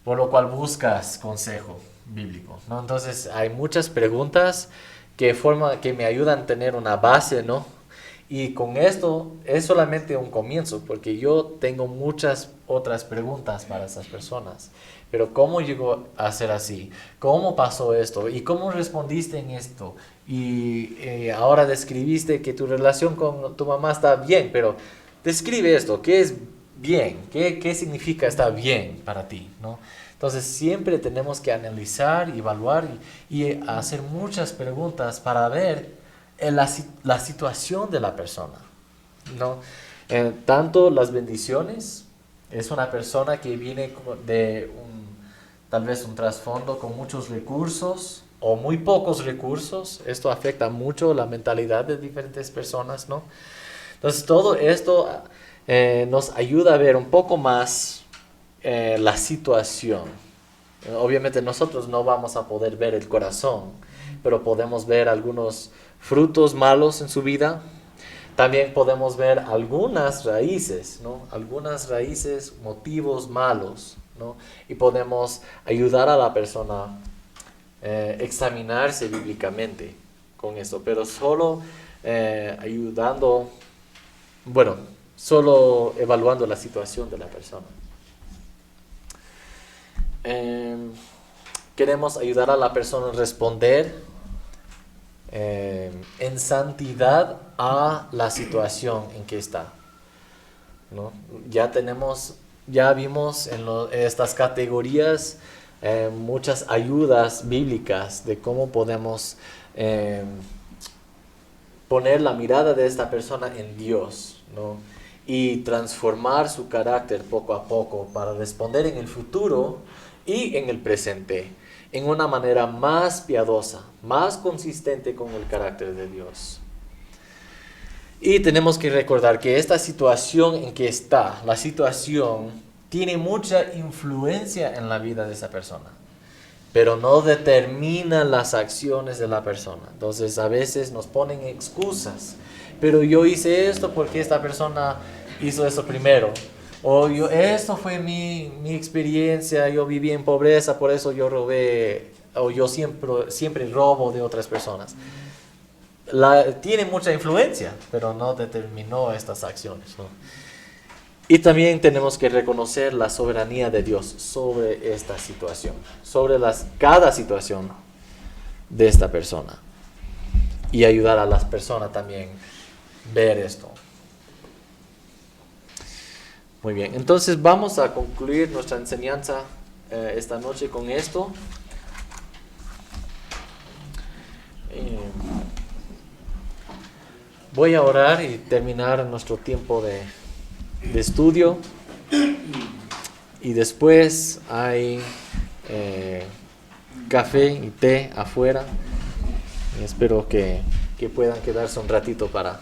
por lo cual buscas consejo bíblico, ¿no? Entonces hay muchas preguntas que me ayudan a tener una base, ¿no? Y con esto es solamente un comienzo, porque yo tengo muchas otras preguntas para esas personas. Pero ¿cómo llegó a ser así? ¿Cómo pasó esto? ¿Y cómo respondiste en esto? Y ahora describiste que tu relación con tu mamá está bien, pero describe esto. ¿Qué es bien? ¿Qué significa estar bien para ti, ¿no? Entonces siempre tenemos que analizar, evaluar y hacer muchas preguntas para ver la situación de la persona, ¿no? Tanto las bendiciones, es una persona que viene de tal vez un trasfondo con muchos recursos o muy pocos recursos. Esto afecta mucho la mentalidad de diferentes personas, ¿no? Entonces todo esto nos ayuda a ver un poco más la situación. Obviamente nosotros no vamos a poder ver el corazón, pero podemos ver algunos frutos malos en su vida. También podemos ver algunas raíces, ¿no? Algunas raíces, motivos malos, ¿no? Y podemos ayudar a la persona a examinarse bíblicamente con eso, pero solo ayudando, bueno, solo evaluando la situación de la persona. Queremos ayudar a la persona a responder en santidad a la situación en que está, ¿no? Ya vimos en estas categorías muchas ayudas bíblicas de cómo podemos poner la mirada de esta persona en Dios, ¿no? Y transformar su carácter poco a poco para responder en el futuro y en el presente en una manera más piadosa, más consistente con el carácter de Dios. Y tenemos que recordar que esta situación en que está, la situación, tiene mucha influencia en la vida de esa persona, pero no determina las acciones de la persona. Entonces a veces nos ponen excusas, pero yo hice esto porque esta persona hizo esto primero, o esto fue mi experiencia, yo viví en pobreza, por eso yo robé, o yo siempre robo de otras personas. Tiene mucha influencia, pero no determinó estas acciones, ¿no? Y también tenemos que reconocer la soberanía de Dios sobre esta situación, sobre cada situación de esta persona. Y ayudar a las personas también a ver esto. Muy bien, entonces vamos a concluir nuestra enseñanza esta noche con esto. Voy a orar y terminar nuestro tiempo de estudio, y después hay café y té afuera, y espero que puedan quedarse un ratito para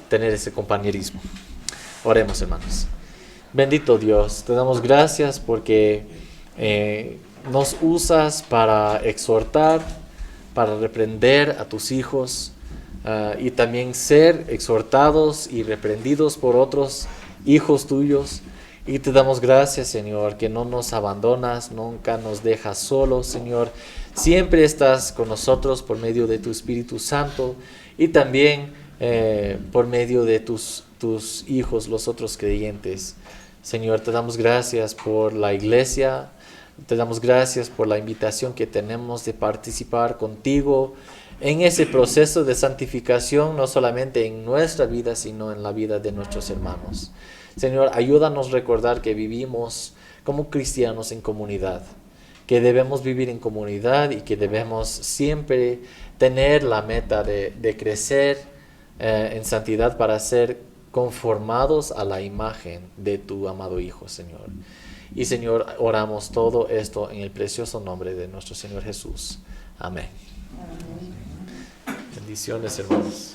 tener ese compañerismo. Oremos, hermanos. Bendito Dios, te damos gracias porque nos usas para exhortar, para reprender a tus hijos, y también ser exhortados y reprendidos por otros hijos tuyos. Y te damos gracias, Señor, que no nos abandonas, nunca nos dejas solos, Señor. Siempre estás con nosotros por medio de tu Espíritu Santo y también por medio de tus hijos, los otros creyentes. Señor, te damos gracias por la iglesia, te damos gracias por la invitación que tenemos de participar contigo en ese proceso de santificación, no solamente en nuestra vida, sino en la vida de nuestros hermanos. Señor, ayúdanos a recordar que vivimos como cristianos en comunidad, que debemos vivir en comunidad y que debemos siempre tener la meta de crecer en santidad para ser conformados a la imagen de tu amado Hijo, Señor. Y Señor, oramos todo esto en el precioso nombre de nuestro Señor Jesús. Amén. Bendiciones, hermanos.